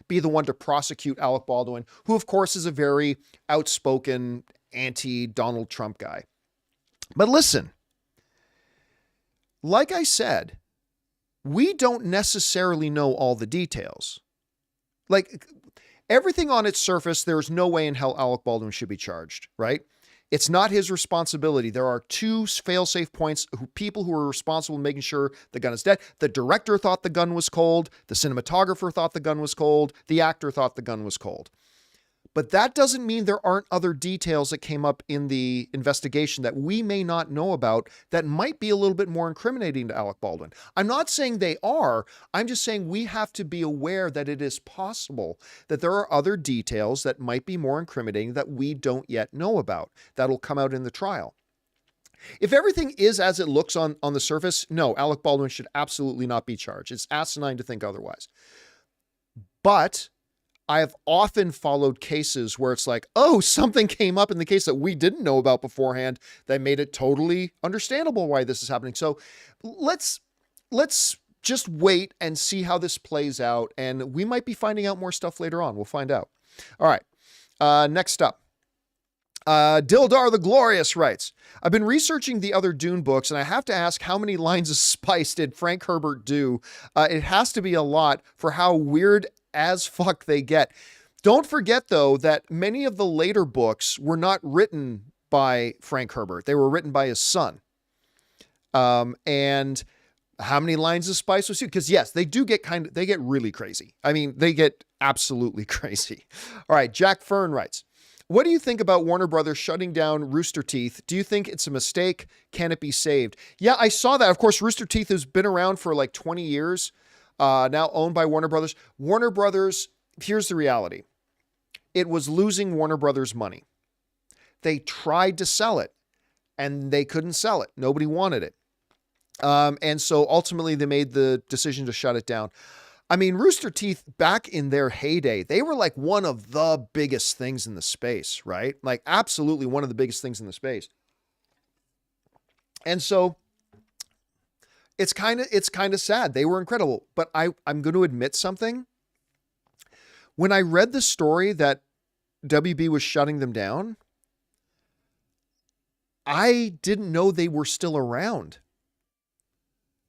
be the one to prosecute Alec Baldwin, who of course is a very outspoken anti-Donald Trump guy. But listen, like I said, we don't necessarily know all the details. Like, everything on its surface, there's no way in hell Alec Baldwin should be charged, right? It's not his responsibility. There are two fail-safe points, people who are responsible for making sure the gun is dead. The director thought the gun was cold. The cinematographer thought the gun was cold. The actor thought the gun was cold. But that doesn't mean there aren't other details that came up in the investigation that we may not know about that might be a little bit more incriminating to Alec Baldwin. I'm not saying they are. I'm just saying we have to be aware that it is possible that there are other details that might be more incriminating that we don't yet know about that'll come out in the trial. If everything is as it looks on the surface, no, Alec Baldwin should absolutely not be charged. It's asinine to think otherwise. But I have often followed cases where it's like, oh, something came up in the case that we didn't know about beforehand that made it totally understandable why this is happening. So let's just wait and see how this plays out. And we might be finding out more stuff later on. We'll find out. All right. Next up. Dildar the Glorious writes, I've been researching the other Dune books, and I have to ask, how many lines of spice did Frank Herbert do? It has to be a lot for how weird as fuck they get. Don't forget, though, that many of the later books were not written by Frank Herbert. They were written by his son. And how many lines of spice was he? Because yes, they get really crazy. I mean, they get absolutely crazy. All right. Jack Fern writes, what do you think about Warner Brothers shutting down Rooster Teeth? Do you think it's a mistake? Can it be saved? Yeah, I saw that. Of course, Rooster Teeth has been around for like 20 years. Now owned by Warner Brothers. Warner Brothers, here's the reality. It was losing Warner Brothers money. They tried to sell it and they couldn't sell it. Nobody wanted it. And so ultimately they made the decision to shut it down. I mean, Rooster Teeth back in their heyday, they were like one of the biggest things in the space, right? Like absolutely one of the biggest things in the space. And so, it's kind of sad. They were incredible, but I'm going to admit something. When I read the story that WB was shutting them down, I didn't know they were still around.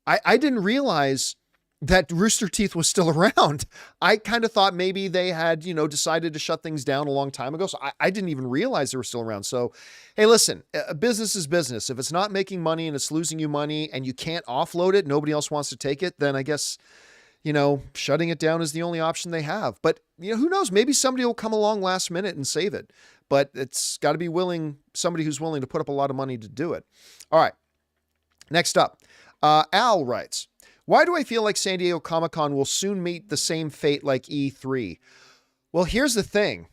I didn't realize that Rooster Teeth was still around. I kind of thought maybe they had, decided to shut things down a long time ago. So I didn't even realize they were still around. So, hey, listen, business is business. If it's not making money and it's losing you money and you can't offload it, nobody else wants to take it, then I guess, shutting it down is the only option they have. But, who knows? Maybe somebody will come along last minute and save it. But it's got to be somebody who's willing to put up a lot of money to do it. All right. Next up, Al writes, why do I feel like San Diego Comic-Con will soon meet the same fate like E3? Well, here's the thing.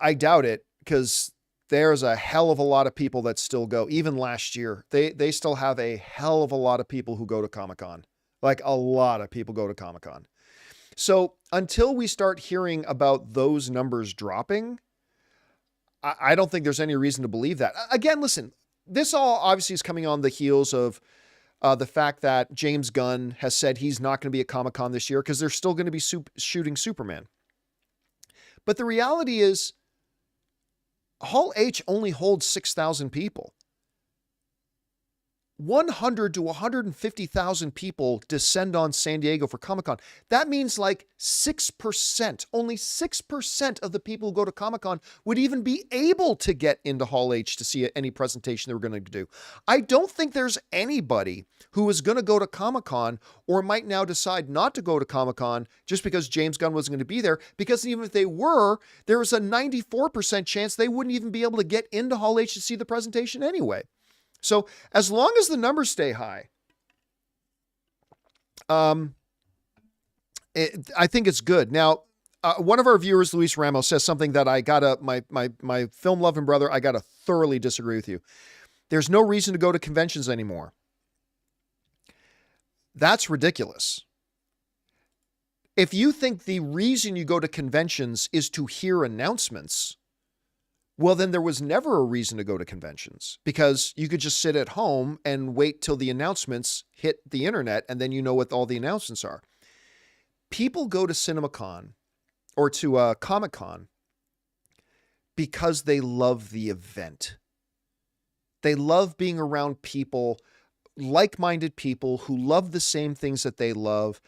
I doubt it, because there's a hell of a lot of people that still go. Even last year, they still have a hell of a lot of people who go to Comic-Con. Like a lot of people go to Comic-Con. So until we start hearing about those numbers dropping, I don't think there's any reason to believe that. Again, listen, this all obviously is coming on the heels of the fact that James Gunn has said he's not going to be at Comic-Con this year because they're still going to be shooting Superman. But the reality is, Hall H only holds 6,000 people. 100 to 150,000 people descend on San Diego for Comic-Con. That means like 6%, only 6% of the people who go to Comic-Con would even be able to get into Hall H to see any presentation they were going to do. I don't think there's anybody who is going to go to Comic-Con or might now decide not to go to Comic-Con just because James Gunn wasn't going to be there, because even if they were, there was a 94% chance they wouldn't even be able to get into Hall H to see the presentation anyway. So as long as the numbers stay high, I think it's good. Now, one of our viewers, Luis Ramos, says something that my film loving brother, I gotta thoroughly disagree with you. There's no reason to go to conventions anymore. That's ridiculous. If you think the reason you go to conventions is to hear announcements, well, then there was never a reason to go to conventions, because you could just sit at home and wait till the announcements hit the internet, and then you know what all the announcements are. People go to CinemaCon or to Comic-Con because they love the event. They love being around people, like-minded people who love the same things that they love,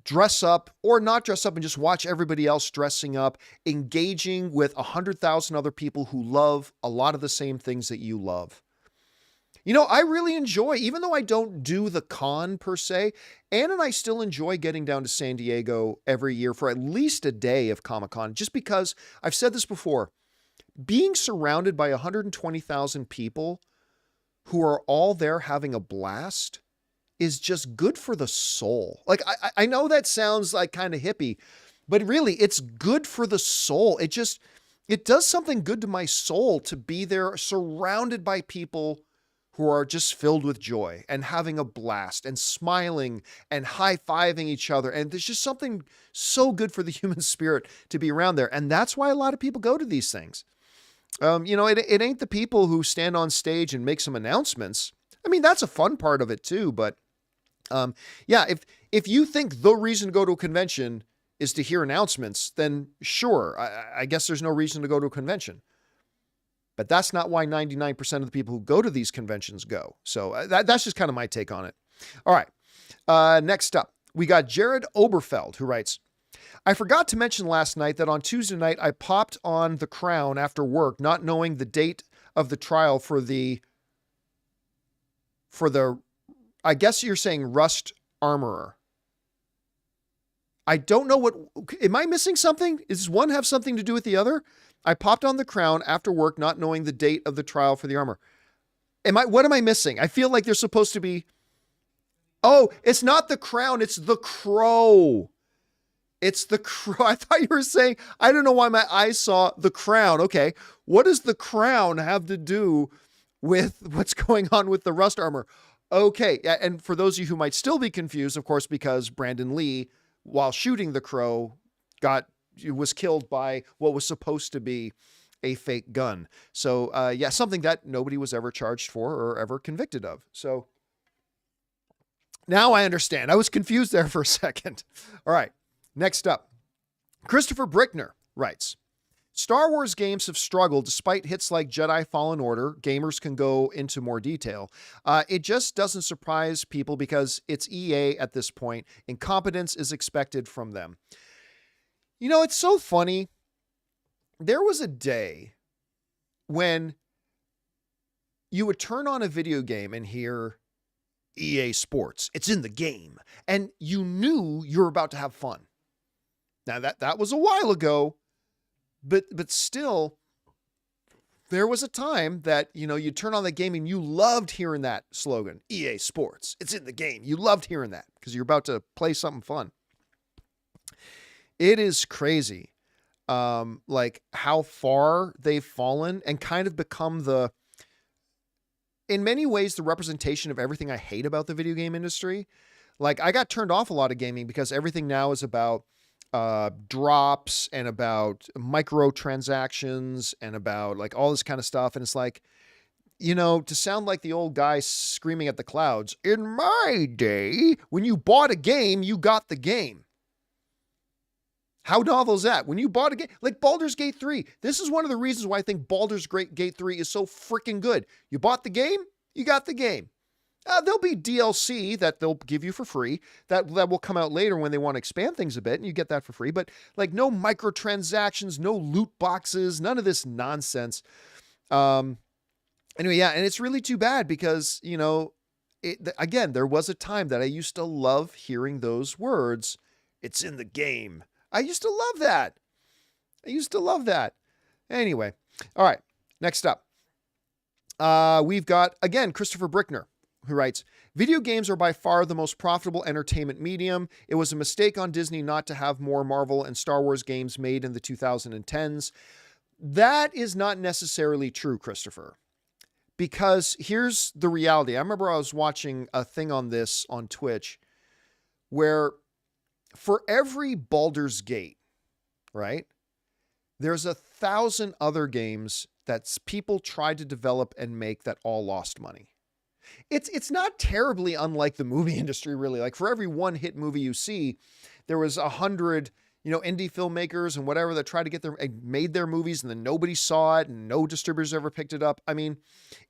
dress up or not dress up and just watch everybody else dressing up, engaging with 100,000 other people who love a lot of the same things that you love. I really enjoy, even though I don't do the con per se, Ann and I still enjoy getting down to San Diego every year for at least a day of Comic-Con, just because I've said this before, being surrounded by 120,000 people who are all there having a blast is just good for the soul. Like, I know that sounds like kind of hippie, but really it's good for the soul. It does something good to my soul to be there surrounded by people who are just filled with joy and having a blast and smiling and high-fiving each other. And there's just something so good for the human spirit to be around there. And that's why a lot of people go to these things. It ain't the people who stand on stage and make some announcements. I mean, that's a fun part of it too, but if you think the reason to go to a convention is to hear announcements, then sure, I guess there's no reason to go to a convention. But that's not why 99% of the people who go to these conventions go. So that's just kind of my take on it. All right. Next up, we got Jared Oberfeld, who writes, I forgot to mention last night that on Tuesday night, I popped on The Crown after work, not knowing the date of the trial for the I guess you're saying Rust Armorer. I don't know am I missing something? Does one have something to do with the other? I popped on The Crown after work, not knowing the date of the trial for the armor. What am I missing? I feel like there's supposed to be, it's not The Crown. It's The Crow. It's The Crow. I thought you were saying, I don't know why my eyes saw The Crown. Okay. What does The Crown have to do with what's going on with the Rust Armor? Okay, and for those of you who might still be confused, of course, because Brandon Lee, while shooting the Crow, was killed by what was supposed to be a fake gun. So, something that nobody was ever charged for or ever convicted of. So, Now I understand. I was confused there for a second. All right. Next up, Christopher Brickner writes, Star Wars games have struggled despite hits like Jedi Fallen Order. Gamers can go into more detail. It just doesn't surprise people because it's EA at this point. Incompetence is expected from them. You know, it's so funny. There was a day when you would turn on a video game and hear EA Sports. It's in the game. And you knew you were about to have fun. Now that was a while ago. But still, there was a time that, you know, you turn on the game and you loved hearing that slogan, EA Sports. It's in the game. You loved hearing that because you're about to play something fun. It is crazy, like how far they've fallen and kind of become in many ways, the representation of everything I hate about the video game industry. Like I got turned off a lot of gaming because everything now is about drops and about microtransactions and about like all this kind of stuff. And it's like, you know, to sound like the old guy screaming at the clouds, in my day, when you bought a game, you got the game. How novel is that? When you bought a game, like Baldur's Gate 3, this is one of the reasons why I think Baldur's Gate 3 is so freaking good. You bought the game, you got the game. There'll be DLC that they'll give you for free that will come out later when they want to expand things a bit and you get that for free. But like no microtransactions, no loot boxes, none of this nonsense. Anyway, yeah. And it's really too bad because, you know, again, there was a time that I used to love hearing those words. It's in the game. I used to love that. Anyway. All right. Next up. We've got, again, Christopher Brickner, who writes, video games are by far the most profitable entertainment medium. It was a mistake on Disney not to have more Marvel and Star Wars games made in the 2010s. That is not necessarily true, Christopher, because here's the reality. I remember I was watching a thing on this on Twitch where for every Baldur's Gate, right, there's 1,000 other games that people tried to develop and make that all lost money. It's not terribly unlike the movie industry, really. Like for every one hit movie you see, there was 100, you know, indie filmmakers and whatever that tried to made their movies and then nobody saw it and no distributors ever picked it up. I mean,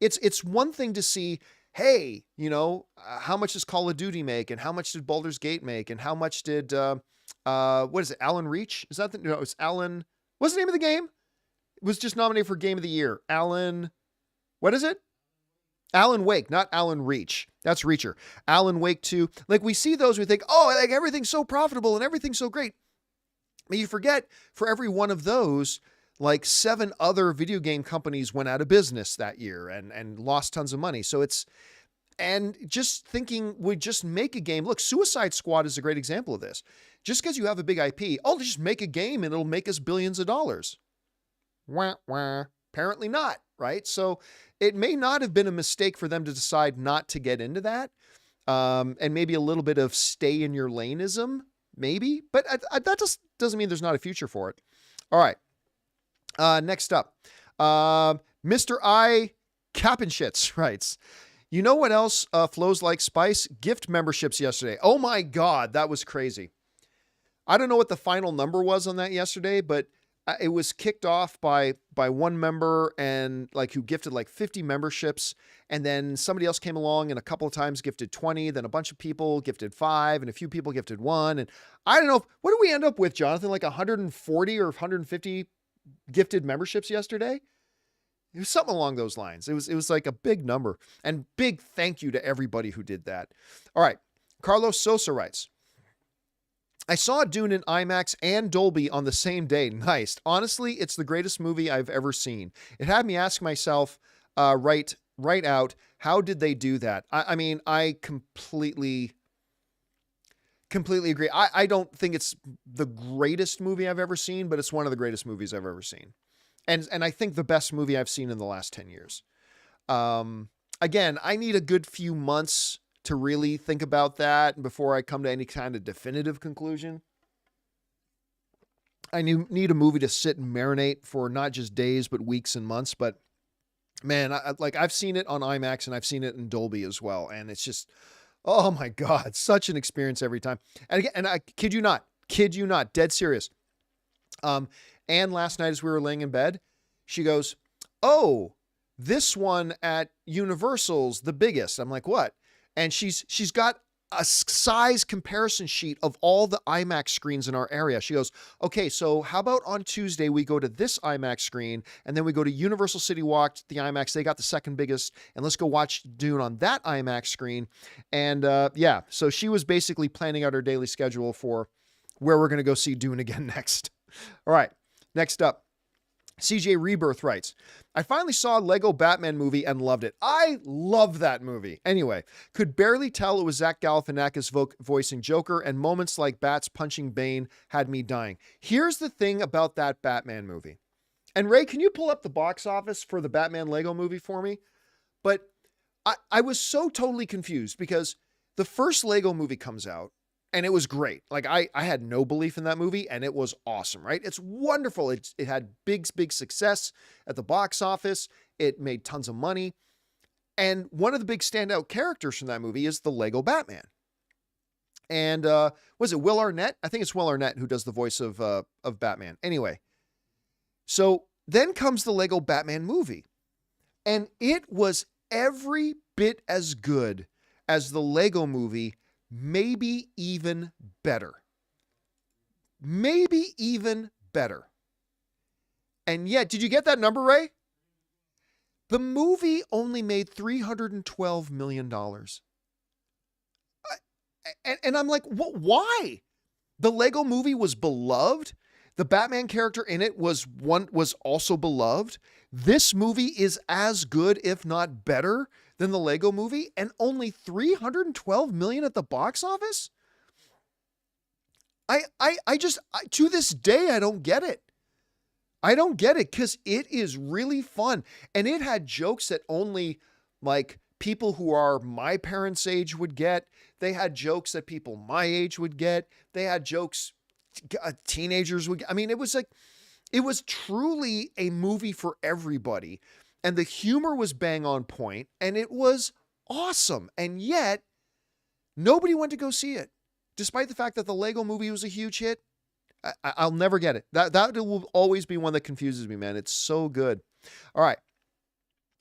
it's one thing to see, hey, you know, how much does Call of Duty make and how much did Baldur's Gate make and how much did, what is it, Alan Reach? Is that no, it's Alan, what's the name of the game? It was just nominated for Game of the Year. Alan, what is it? Alan Wake, not Alan Reach. That's Reacher. Alan Wake 2. Like we see those, we think, oh, like everything's so profitable and everything's so great. But you forget for every one of those, like 7 other video game companies went out of business that year and lost tons of money. So and just thinking we just make a game. Look, Suicide Squad is a great example of this. Just because you have a big IP, oh, just make a game and it'll make us billions of dollars. Wah, wah. Apparently not, right? So it may not have been a mistake for them to decide not to get into that. And maybe a little bit of stay in your laneism, maybe. But that just doesn't mean there's not a future for it. All right. Next up. Mr. I Cappenschitz writes, you know what else flows like spice? Gift memberships yesterday. Oh my God, that was crazy. I don't know what the final number was on that yesterday, but it was kicked off by one member and like who gifted like 50 memberships. And then somebody else came along and a couple of times gifted 20. Then a bunch of people gifted 5 and a few people gifted 1. And I don't know, what did we end up with, Jonathan? Like 140 or 150 gifted memberships yesterday? It was something along those lines. It was like a big number, and big thank you to everybody who did that. All right. Carlos Sosa writes, I saw Dune in IMAX and Dolby on the same day. Nice. Honestly, it's the greatest movie I've ever seen. It had me ask myself, right out, how did they do that? I mean, I completely agree. I don't think it's the greatest movie I've ever seen, but it's one of the greatest movies I've ever seen. And I think the best movie I've seen in the last 10 years. Again, I need a good few months to really think about that before I come to any kind of definitive conclusion. I need a movie to sit and marinate for not just days, but weeks and months. But man, I've seen it on IMAX and I've seen it in Dolby as well. And it's just, Oh my God, such an experience every time. And again, and I kid you not, dead serious. And last night as we were laying in bed, she goes, "Oh, this one at Universal's the biggest." I'm like, "What?" And she's got a size comparison sheet of all the IMAX screens in our area. She goes, "Okay, so how about on Tuesday we go to this IMAX screen and then we go to Universal City Walk, the IMAX, they got the second biggest, and let's go watch Dune on that IMAX screen." And yeah, so she was basically planning out her daily schedule for where we're going to go see Dune again next. All right, next up. CJ Rebirth writes, "I finally saw Lego Batman movie and loved it. I love that movie. Anyway, could barely tell it was Zach Galifianakis voicing Joker, and moments like Bats punching Bane had me dying. Here's the thing about that Batman movie." And Ray, can you pull up the box office for the Batman Lego movie for me? But I was so totally confused because the first Lego movie comes out, and it was great. Like I had no belief in that movie and it was awesome, right? It's wonderful. It had big success at the box office. It made tons of money. And one of the big standout characters from that movie is the Lego Batman. And was it Will Arnett? I think it's Will Arnett who does the voice of Batman. Anyway, so then comes the Lego Batman movie. And it was every bit as good as the Lego movie, maybe even better. Maybe even better. And yet, did you get that number, Ray? The movie only made $312 million. And I'm like, what? Why? The Lego movie was beloved. The Batman character in it was also beloved. This movie is as good, if not better, than the Lego movie, and only $312 million at the box office? I just, to this day, I don't get it. I don't get it because it is really fun. And it had jokes that only like people who are my parents' age would get. They had jokes that people my age would get. They had jokes teenagers would get. I mean, it was truly a movie for everybody. And the humor was bang on point, and it was awesome. And yet, nobody went to go see it, despite the fact that the Lego movie was a huge hit. I'll never get it. That will always be one that confuses me, man. It's so good. All right.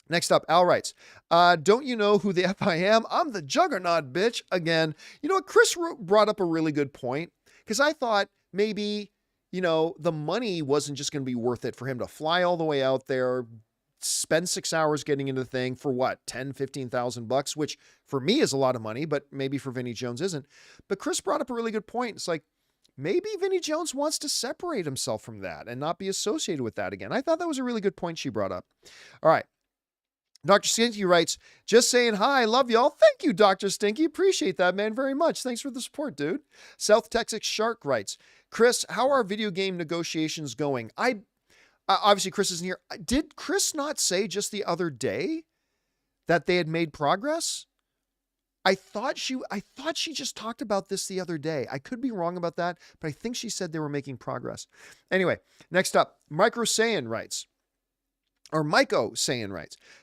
Next up, Al writes, "Don't you know who the F I am? I'm the Juggernaut, bitch." Again, you know what? Chris brought up a really good point, because I thought maybe, the money wasn't just going to be worth it for him to fly all the way out there, spend 6 hours getting into the thing for what, $10,000-$15,000, which for me is a lot of money, but maybe for Vinnie Jones isn't. But Chris brought up a really good point. It's like, maybe Vinnie Jones wants to separate himself from that and not be associated with that again. I thought that was a really good point she brought up. All right. Dr. Stinky writes, "Just saying hi. Love y'all." Thank you, Dr. Stinky. Appreciate that, man, very much. Thanks for the support, dude. South Texas Shark writes, "Chris, how are video game negotiations going?" Obviously, Chris isn't here. Did Chris not say just the other day that they had made progress? I thought she just talked about this the other day. I could be wrong about that, but I think she said they were making progress. Anyway, next up, Myco Sayan writes,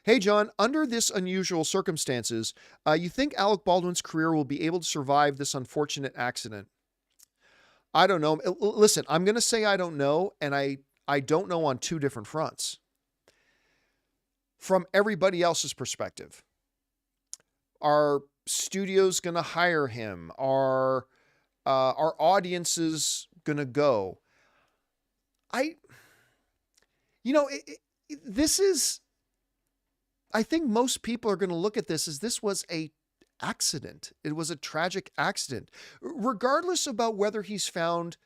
"Hey, John, under this unusual circumstances, you think Alec Baldwin's career will be able to survive this unfortunate accident?" I don't know. Listen, I'm going to say I don't know, and I don't know on two different fronts. From everybody else's perspective, are studios going to hire him? Are audiences going to go? This is, I think most people are going to look at this as this was a accident. It was a tragic accident. Regardless about whether he's found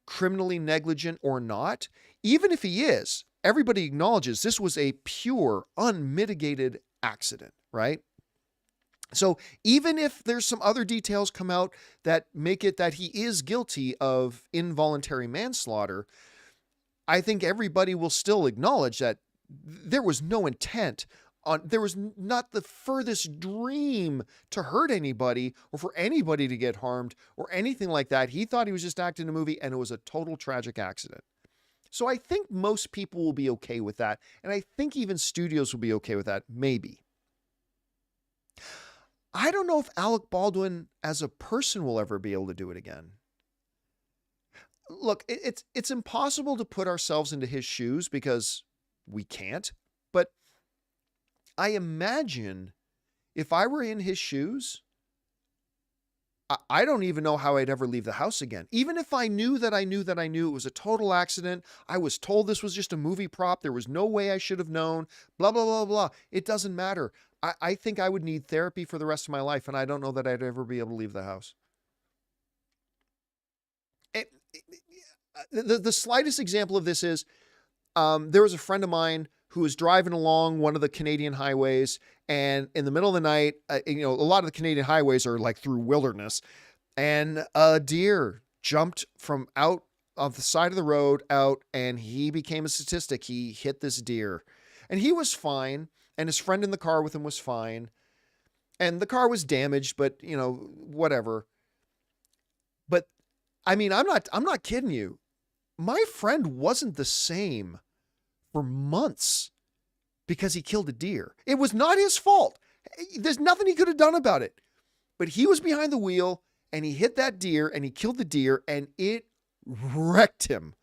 criminally negligent or not, even if he is, everybody acknowledges this was a pure, unmitigated accident, right? So even if there's some other details come out that make it that he is guilty of involuntary manslaughter, I think everybody will still acknowledge that there was no intent there was not the furthest dream to hurt anybody or for anybody to get harmed or anything like that. He thought he was just acting a movie, and it was a total tragic accident. So I think most people will be okay with that. And I think even studios will be okay with that. Maybe. I don't know if Alec Baldwin as a person will ever be able to do it again. Look, it's impossible to put ourselves into his shoes because we can't. But I imagine if I were in his shoes, I don't even know how I'd ever leave the house again. Even if I knew that I knew it was a total accident, I was told this was just a movie prop, there was no way I should have known, blah, blah, blah, blah. It doesn't matter. I think I would need therapy for the rest of my life, and I don't know that I'd ever be able to leave the house. The slightest example of this is there was a friend of mine who was driving along one of the Canadian highways, and in the middle of the night, a lot of the Canadian highways are like through wilderness, and a deer jumped from out of the side of the road out, and he became a statistic. He hit this deer, and he was fine, and his friend in the car with him was fine, and the car was damaged, but whatever. But I mean, I'm not kidding you. My friend wasn't the same for months because he killed a deer. It was not his fault. There's nothing he could have done about it. But he was behind the wheel and he hit that deer and he killed the deer and it wrecked him.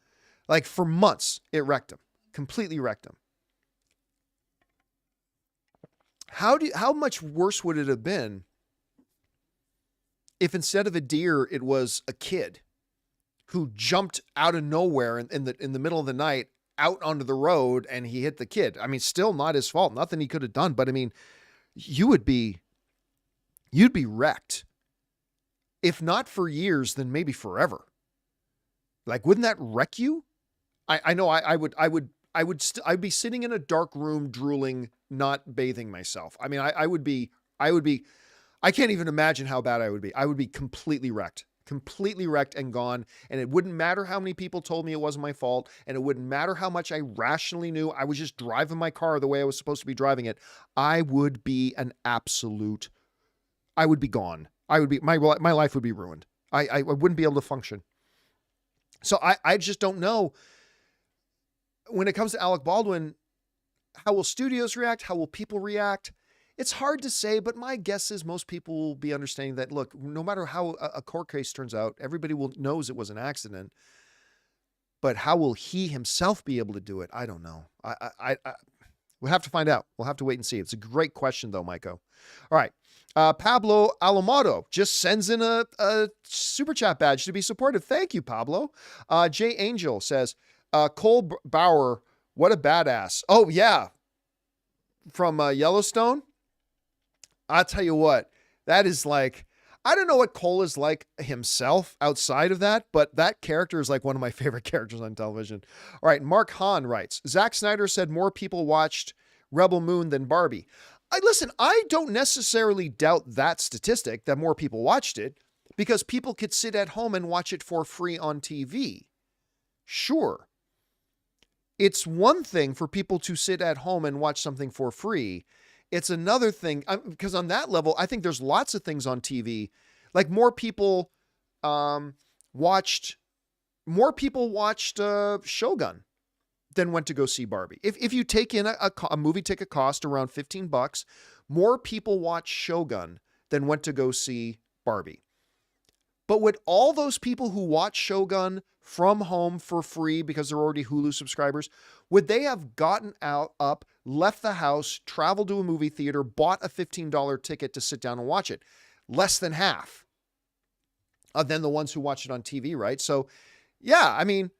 Like for months, it wrecked him. Completely wrecked him. How much worse would it have been if instead of a deer, it was a kid who jumped out of nowhere in the middle of the night out onto the road and he hit the kid? I mean, still not his fault. Nothing he could have done. But I mean, you'd be wrecked. If not for years, then maybe forever. Like, wouldn't that wreck you? I know I'd be sitting in a dark room drooling, not bathing myself. I mean, I would be, I can't even imagine how bad I would be. I would be completely wrecked and gone. And it wouldn't matter how many people told me it wasn't my fault. And it wouldn't matter how much I rationally knew I was just driving my car the way I was supposed to be driving it. I would be I would be gone. My life would be ruined. I wouldn't be able to function. So I just don't know. When it comes to Alec Baldwin, how will studios react? How will people react? It's hard to say, but my guess is most people will be understanding that, look, no matter how a court case turns out, everybody knows it was an accident. But how will he himself be able to do it? I don't know. We'll have to find out. We'll have to wait and see. It's a great question, though, Maiko. All right. Pablo Alamodo just sends in a super chat badge to be supportive. Thank you, Pablo. Jay Angel says, Cole Bauer, what a badass. Oh, yeah. From Yellowstone. I'll tell you what, that is like, I don't know what Cole is like himself outside of that, but that character is like one of my favorite characters on television. All right. Mark Hahn writes, Zack Snyder said more people watched Rebel Moon than Barbie. Listen, I don't necessarily doubt that statistic that more people watched it because people could sit at home and watch it for free on TV. Sure. It's one thing for people to sit at home and watch something for free. It's another thing because on that level, I think there's lots of things on TV. Like more people watched Shogun than went to go see Barbie. If you take in a movie ticket cost around $15, more people watch Shogun than went to go see Barbie. But would all those people who watch Shogun from home for free because they're already Hulu subscribers, would they have gotten up, left the house, traveled to a movie theater, bought a $15 ticket to sit down and watch it? Less than half than the ones who watch it on TV, right? So, yeah, I mean,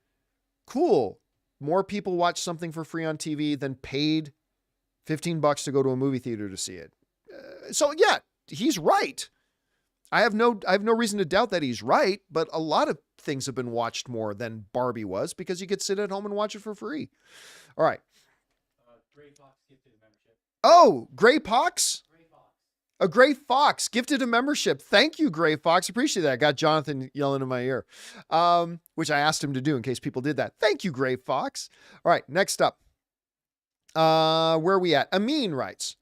cool. More people watch something for free on TV than paid $15 to go to a movie theater to see it. So, yeah, he's right. I have no reason to doubt that he's right, but a lot of things have been watched more than Barbie was because you could sit at home and watch it for free. All right. Gray Fox gifted a membership. Oh, Gray Fox? Gray Fox. A Gray Fox gifted a membership. Thank you, Gray Fox. Appreciate that. I got Jonathan yelling in my ear, which I asked him to do in case people did that. Thank you, Gray Fox. All right, next up. Where are we at? Amin writes,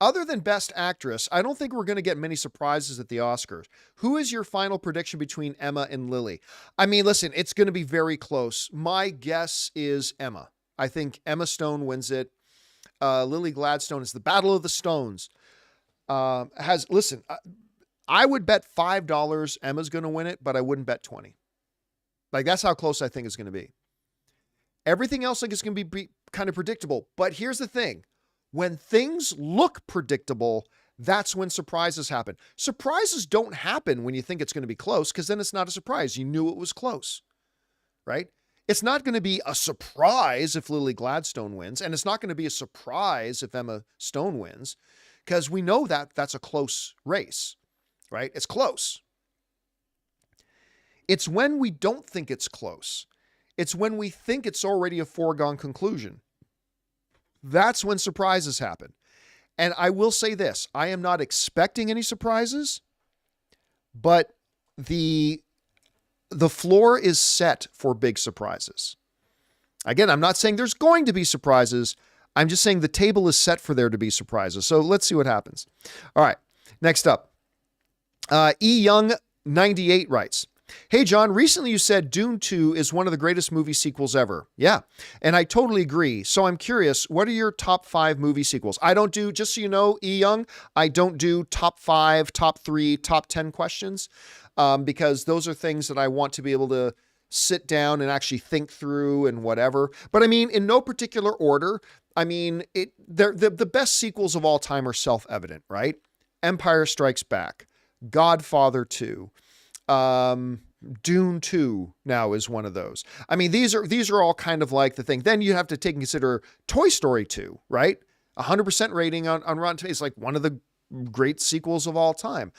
other than Best Actress, I don't think we're going to get many surprises at the Oscars. Who is your final prediction between Emma and Lily? I mean, listen, it's going to be very close. My guess is Emma. I think Emma Stone wins it. Lily Gladstone is the Battle of the Stones. listen, I would bet $5 Emma's going to win it, but I wouldn't bet 20. Like, that's how close I think it's going to be. Everything else, like, is going to be kind of predictable. But here's the thing. When things look predictable, that's when surprises happen. Surprises don't happen when you think it's going to be close, because then it's not a surprise. You knew it was close, right? It's not going to be a surprise if Lily Gladstone wins, and it's not going to be a surprise if Emma Stone wins, because we know that that's a close race, right? It's close. It's when we don't think it's close. It's when we think it's already a foregone conclusion. That's when surprises happen. And I will say this, I am not expecting any surprises, but the floor is set for big surprises. Again, I'm not saying there's going to be surprises. I'm just saying the table is set for there to be surprises. So let's see what happens. All right, next up. E. Young 98 writes, "Hey, John, recently you said Dune 2 is one of the greatest movie sequels ever." Yeah, and I totally agree. So I'm curious, what are your top 5 movie sequels? I don't do, just so you know, E. Young, I don't do top 5, top 3, top 10 questions, because those are things that I want to be able to sit down and actually think through and whatever. But I mean, in no particular order, I mean, the best sequels of all time are self-evident, right? Empire Strikes Back, Godfather 2, Dune 2 now is one of those. I mean, these are all kind of like the thing. Then you have to take and consider Toy Story 2, right? 100% rating on Rotten Tomatoes, like one of the great sequels of all time.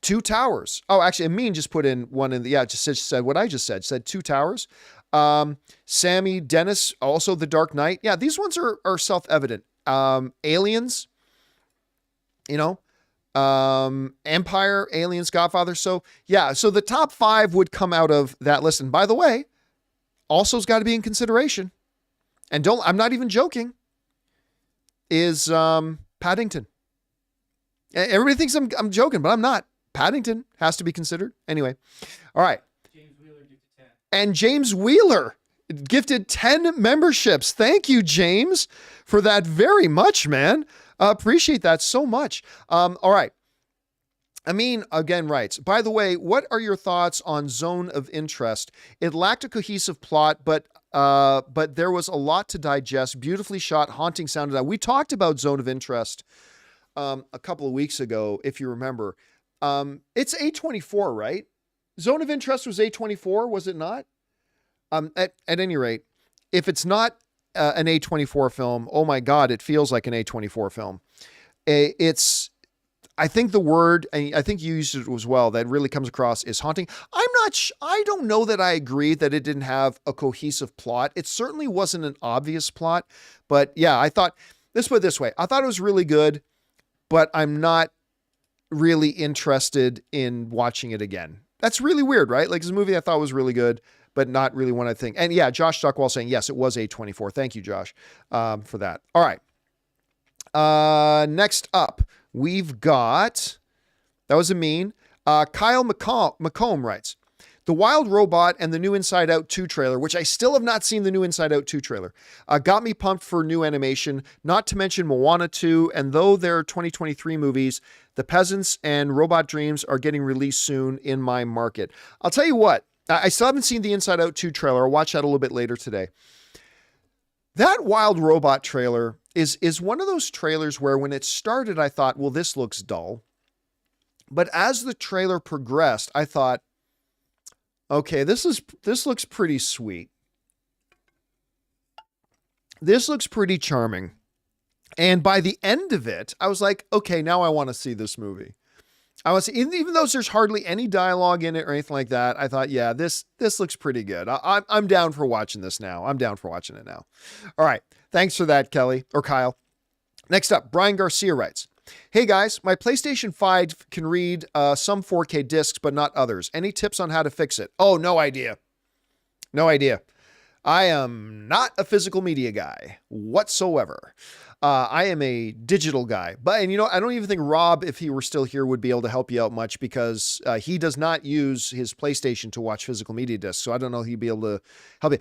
Two Towers. Oh, actually, Amin just put in one in the, yeah, just said what I just said Two Towers. Sammy Dennis, also The Dark Knight. Yeah, these ones are self-evident. Aliens, you know, Empire, Aliens, Godfather. So yeah, so the top 5 would come out of that list. And by the way, also's got to be in consideration. And I'm not even joking, is Paddington. Everybody thinks I'm joking, but I'm not. Paddington has to be considered. Anyway. All right. James Wheeler gifted 10. And James Wheeler gifted 10 memberships. Thank you, James, for that very much, man. Appreciate that so much. All right. Amin again writes, "By the way, what are your thoughts on Zone of Interest? It lacked a cohesive plot, but there was a lot to digest. Beautifully shot, haunting sound. We talked about Zone of Interest a couple of weeks ago, if you remember. It's A24, right? Zone of Interest was A24, was it not? At any rate, if it's not an A24 film, oh my God, it feels like an A24 film. I think the word, and I think you used it as well, that really comes across is haunting. I don't know that I agree that it didn't have a cohesive plot. It certainly wasn't an obvious plot, but yeah, let's put it this way. I thought it was really good, but I'm not really interested in watching it again. That's really weird, right? Like, it's a movie I thought was really good, but not really one I think. And yeah, Josh Stockwell saying, yes, it was A24. Thank you, Josh, for that. All right. Next up, we've got, that was Amin. Kyle McComb writes, "The Wild Robot and the new Inside Out 2 trailer," which I still have not seen the new Inside Out 2 trailer, "got me pumped for new animation, not to mention Moana 2. And though they're 2023 movies, The Peasants and Robot Dreams are getting released soon in my market." I'll tell you what, I still haven't seen the Inside Out 2 trailer. I'll watch that a little bit later today. That Wild Robot trailer is one of those trailers where when it started, I thought, well, this looks dull. But as the trailer progressed, I thought, okay, this looks pretty sweet. This looks pretty charming. And by the end of it, I was like, okay, now I want to see this movie. Even though there's hardly any dialogue in it or anything like that, I thought, yeah, this looks pretty good. I'm down for watching this now. I'm down for watching it now. All right. Thanks for that, Kelly or Kyle. Next up, Brian Garcia writes, "Hey guys, my PlayStation 5 can read some 4K discs, but not others. Any tips on how to fix it?" Oh, no idea. No idea. I am not a physical media guy whatsoever. I am a digital guy, and I don't even think Rob, if he were still here, would be able to help you out much because he does not use his PlayStation to watch physical media discs. So I don't know if he'd be able to help you.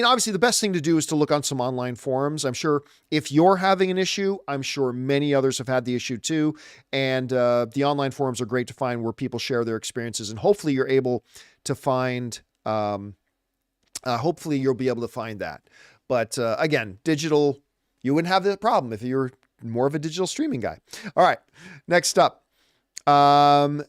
Obviously the best thing to do is to look on some online forums. I'm sure if you're having an issue, I'm sure many others have had the issue too. And the online forums are great to find where people share their experiences, and hopefully you're able to find, hopefully you'll be able to find that. But again, digital, you wouldn't have that problem if you're more of a digital streaming guy. All right, next up. But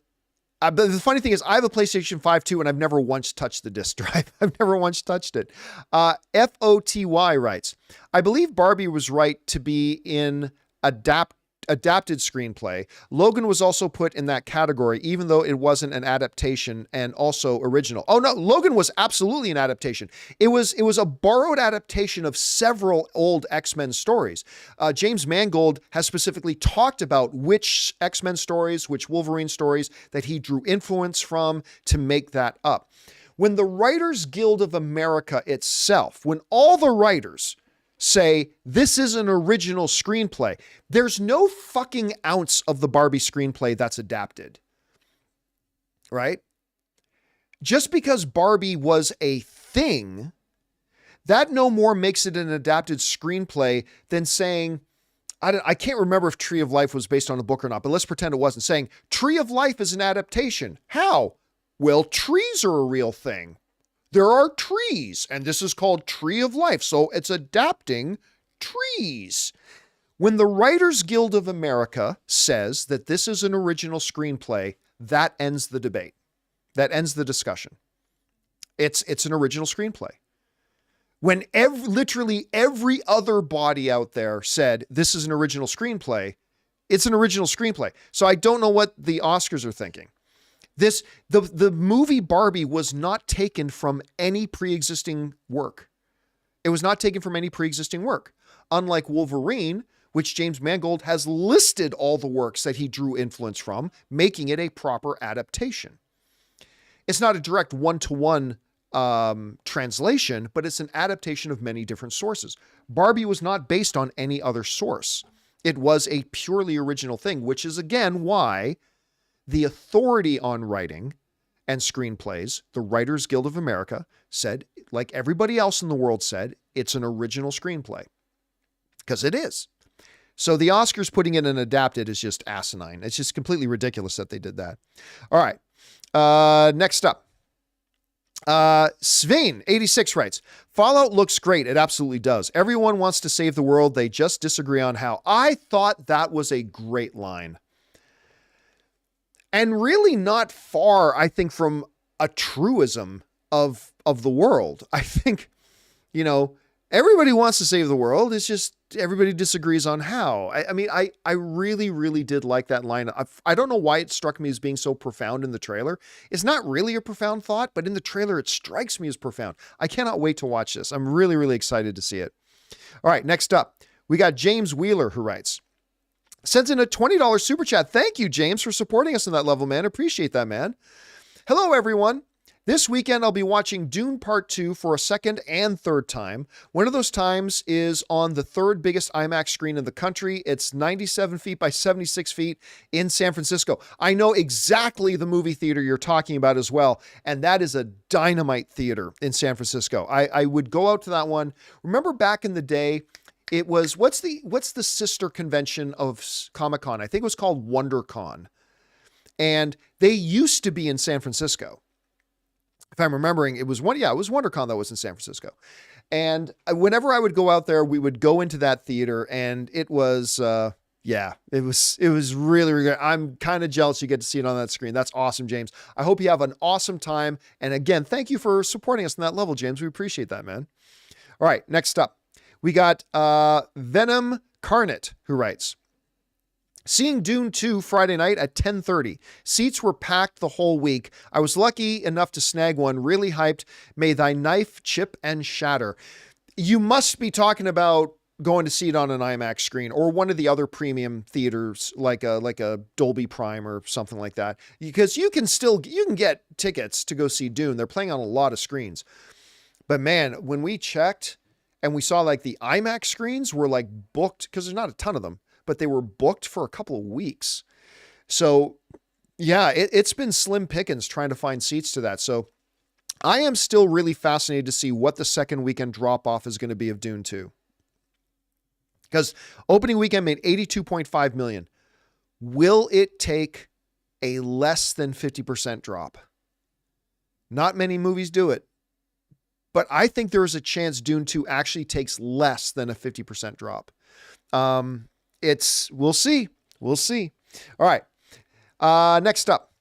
the funny thing is I have a PlayStation 5 too, and I've never once touched the disc drive. I've never once touched it. FOTY writes, I believe Barbie was right to be in adapted screenplay. Logan was also put in that category, even though it wasn't an adaptation and also original. Oh no, Logan was absolutely an adaptation. It was a borrowed adaptation of several old X-Men stories. James Mangold has specifically talked about which X-Men stories, which Wolverine stories that he drew influence from to make that up. When the Writers Guild of America itself, when all the writers say this is an original screenplay, there's no fucking ounce of the Barbie screenplay that's adapted, right? Just because Barbie was a thing, that no more makes it an adapted screenplay than saying, I can't remember if Tree of Life was based on a book or not, but let's pretend it wasn't, saying Tree of Life is an adaptation. How? Well, trees are a real thing. There are trees, and this is called Tree of Life, so it's adapting trees. When the Writers Guild of America says that this is an original screenplay, that ends the debate. That ends the discussion. It's an original screenplay. When literally every other body out there said this is an original screenplay, it's an original screenplay. So I don't know what the Oscars are thinking. The movie Barbie was not taken from any pre-existing work. It was not taken from any pre-existing work. Unlike Wolverine, which James Mangold has listed all the works that he drew influence from, making it a proper adaptation. It's not a direct one-to-one translation, but it's an adaptation of many different sources. Barbie was not based on any other source. It was a purely original thing, which is again why the authority on writing and screenplays, the Writers Guild of America, said, like everybody else in the world said, it's an original screenplay. Because it is. So the Oscars putting it in adapted is just asinine. It's just completely ridiculous that they did that. All right. Next up. Svein86 writes, Fallout looks great. It absolutely does. Everyone wants to save the world. They just disagree on how. I thought that was a great line. And really not far, I think, from a truism of the world. I think, everybody wants to save the world. It's just everybody disagrees on how. I really, really did like that line. I don't know why it struck me as being so profound in the trailer. It's not really a profound thought, but in the trailer, it strikes me as profound. I cannot wait to watch this. I'm really, really excited to see it. All right, next up, we got James Wheeler who writes, sends in a $20 super chat. Thank you, James, for supporting us on that level, man. Appreciate that, man. Hello, everyone. This weekend, I'll be watching Dune Part 2 for a second and third time. One of those times is on the third biggest IMAX screen in the country. It's 97 feet by 76 feet in San Francisco. I know exactly the movie theater you're talking about as well, and that is a dynamite theater in San Francisco. I would go out to that one. Remember back in the day, it was, what's the sister convention of Comic-Con? I think it was called WonderCon. And they used to be in San Francisco. If I'm remembering, it was WonderCon that was in San Francisco. And whenever I would go out there, we would go into that theater, and it was, it was really, really good. I'm kind of jealous you get to see it on that screen. That's awesome, James. I hope you have an awesome time. And again, thank you for supporting us on that level, James. We appreciate that, man. All right, next up. We got Venom Carnot, who writes, seeing Dune 2 Friday night at 10:30. Seats were packed the whole week. I was lucky enough to snag one. Really hyped. May thy knife chip and shatter. You must be talking about going to see it on an IMAX screen or one of the other premium theaters like a Dolby Prime or something like that. Because you can get tickets to go see Dune. They're playing on a lot of screens. But man, when we checked, And we saw like the IMAX screens were like booked, because there's not a ton of them, but they were booked for a couple of weeks. So yeah, it's been slim pickings trying to find seats to that. So I am still really fascinated to see what the second weekend drop off is going to be of Dune 2. Because opening weekend made 82.5 million. Will it take a less than 50% drop? Not many movies do it, but I think there is a chance Dune 2 actually takes less than a 50% drop. We'll see. We'll see. All right. Next up,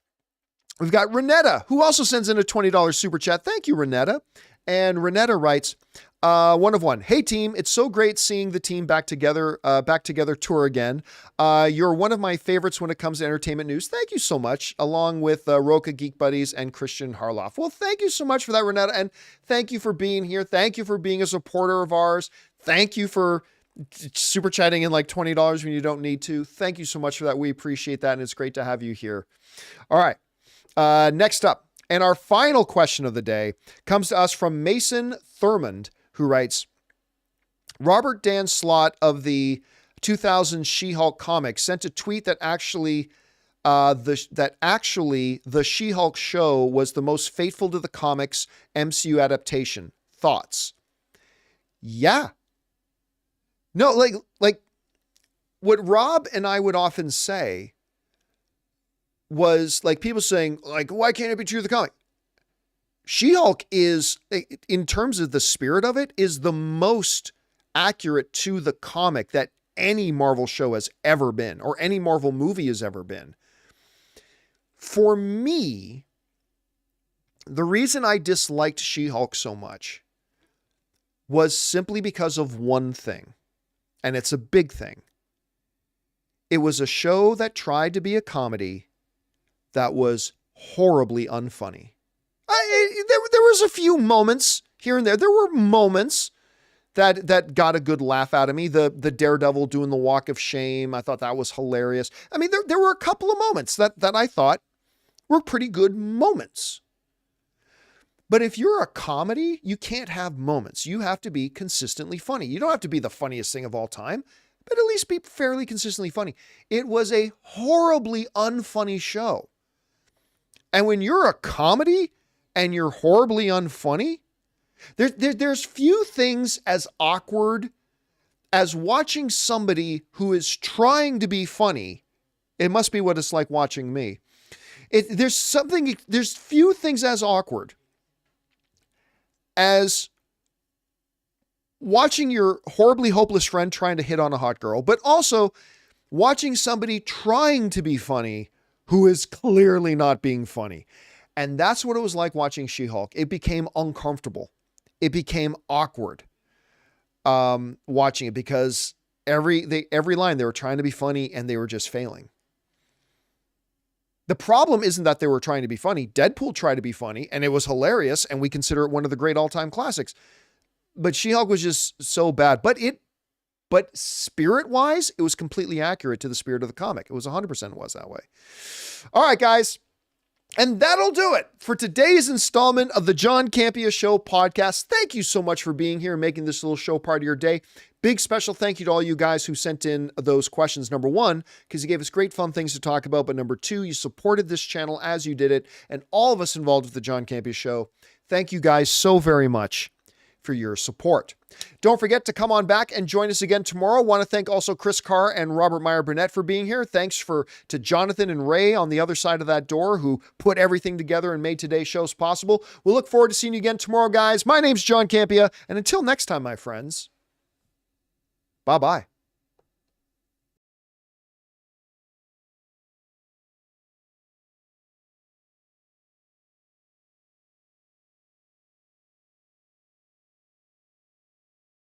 we've got Renetta, who also sends in a $20 super chat. Thank you, Renetta. And Renetta writes, one of one. Hey team, it's so great seeing the team back together tour again. You're one of my favorites when it comes to entertainment news. Thank you so much, along with Roca Geek Buddies and Christian Harloff. Well, thank you so much for that, Renetta, and thank you for being here. Thank you for being a supporter of ours. Thank you for super chatting in like $20 when you don't need to. Thank you so much for that. We appreciate that, and it's great to have you here. All right, next up, and our final question of the day comes to us from Mason Thurmond, who writes, Robert Dan Slott of the 2000 She-Hulk comics sent a tweet that actually the She-Hulk show was the most faithful to the comics MCU adaptation. Thoughts? Yeah. No, like what Rob and I would often say was like people saying like, why can't it be true to the comic? She-Hulk is, in terms of the spirit of it, is the most accurate to the comic that any Marvel show has ever been, or any Marvel movie has ever been. For me, the reason I disliked She-Hulk so much was simply because of one thing, and it's a big thing. It was a show that tried to be a comedy that was horribly unfunny. There was a few moments here and there. There were moments that got a good laugh out of me. The Daredevil doing the walk of shame, I thought that was hilarious. I mean, there were a couple of moments that I thought were pretty good moments. But if you're a comedy, you can't have moments. You have to be consistently funny. You don't have to be the funniest thing of all time, but at least be fairly consistently funny. It was a horribly unfunny show. And when you're a comedy and you're horribly unfunny, there's few things as awkward as watching somebody who is trying to be funny. It must be what it's like watching me. There's few things as awkward as watching your horribly hopeless friend trying to hit on a hot girl, but also watching somebody trying to be funny who is clearly not being funny. And that's what it was like watching She-Hulk. It became uncomfortable. It became awkward watching it because every line they were trying to be funny and they were just failing. The problem isn't that they were trying to be funny. Deadpool tried to be funny and it was hilarious and we consider it one of the great all-time classics. But She-Hulk was just so bad. But spirit-wise, it was completely accurate to the spirit of the comic. It was 100% was that way. All right, guys. And that'll do it for today's installment of the John Campea Show podcast. Thank you so much for being here and making this little show part of your day. Big special thank you to all you guys who sent in those questions. Number one, because you gave us great fun things to talk about. But number two, you supported this channel as you did it. And all of us involved with the John Campea Show. Thank you guys so very much for your support. Don't forget to come on back and join us again tomorrow. Want to thank also Chris Carr and Robert Meyer Burnett for being here. Thanks to Jonathan and Ray on the other side of that door who put everything together and made today's shows possible. We'll look forward to seeing you again tomorrow, guys. My name's John Campea, and until next time, my friends, bye-bye.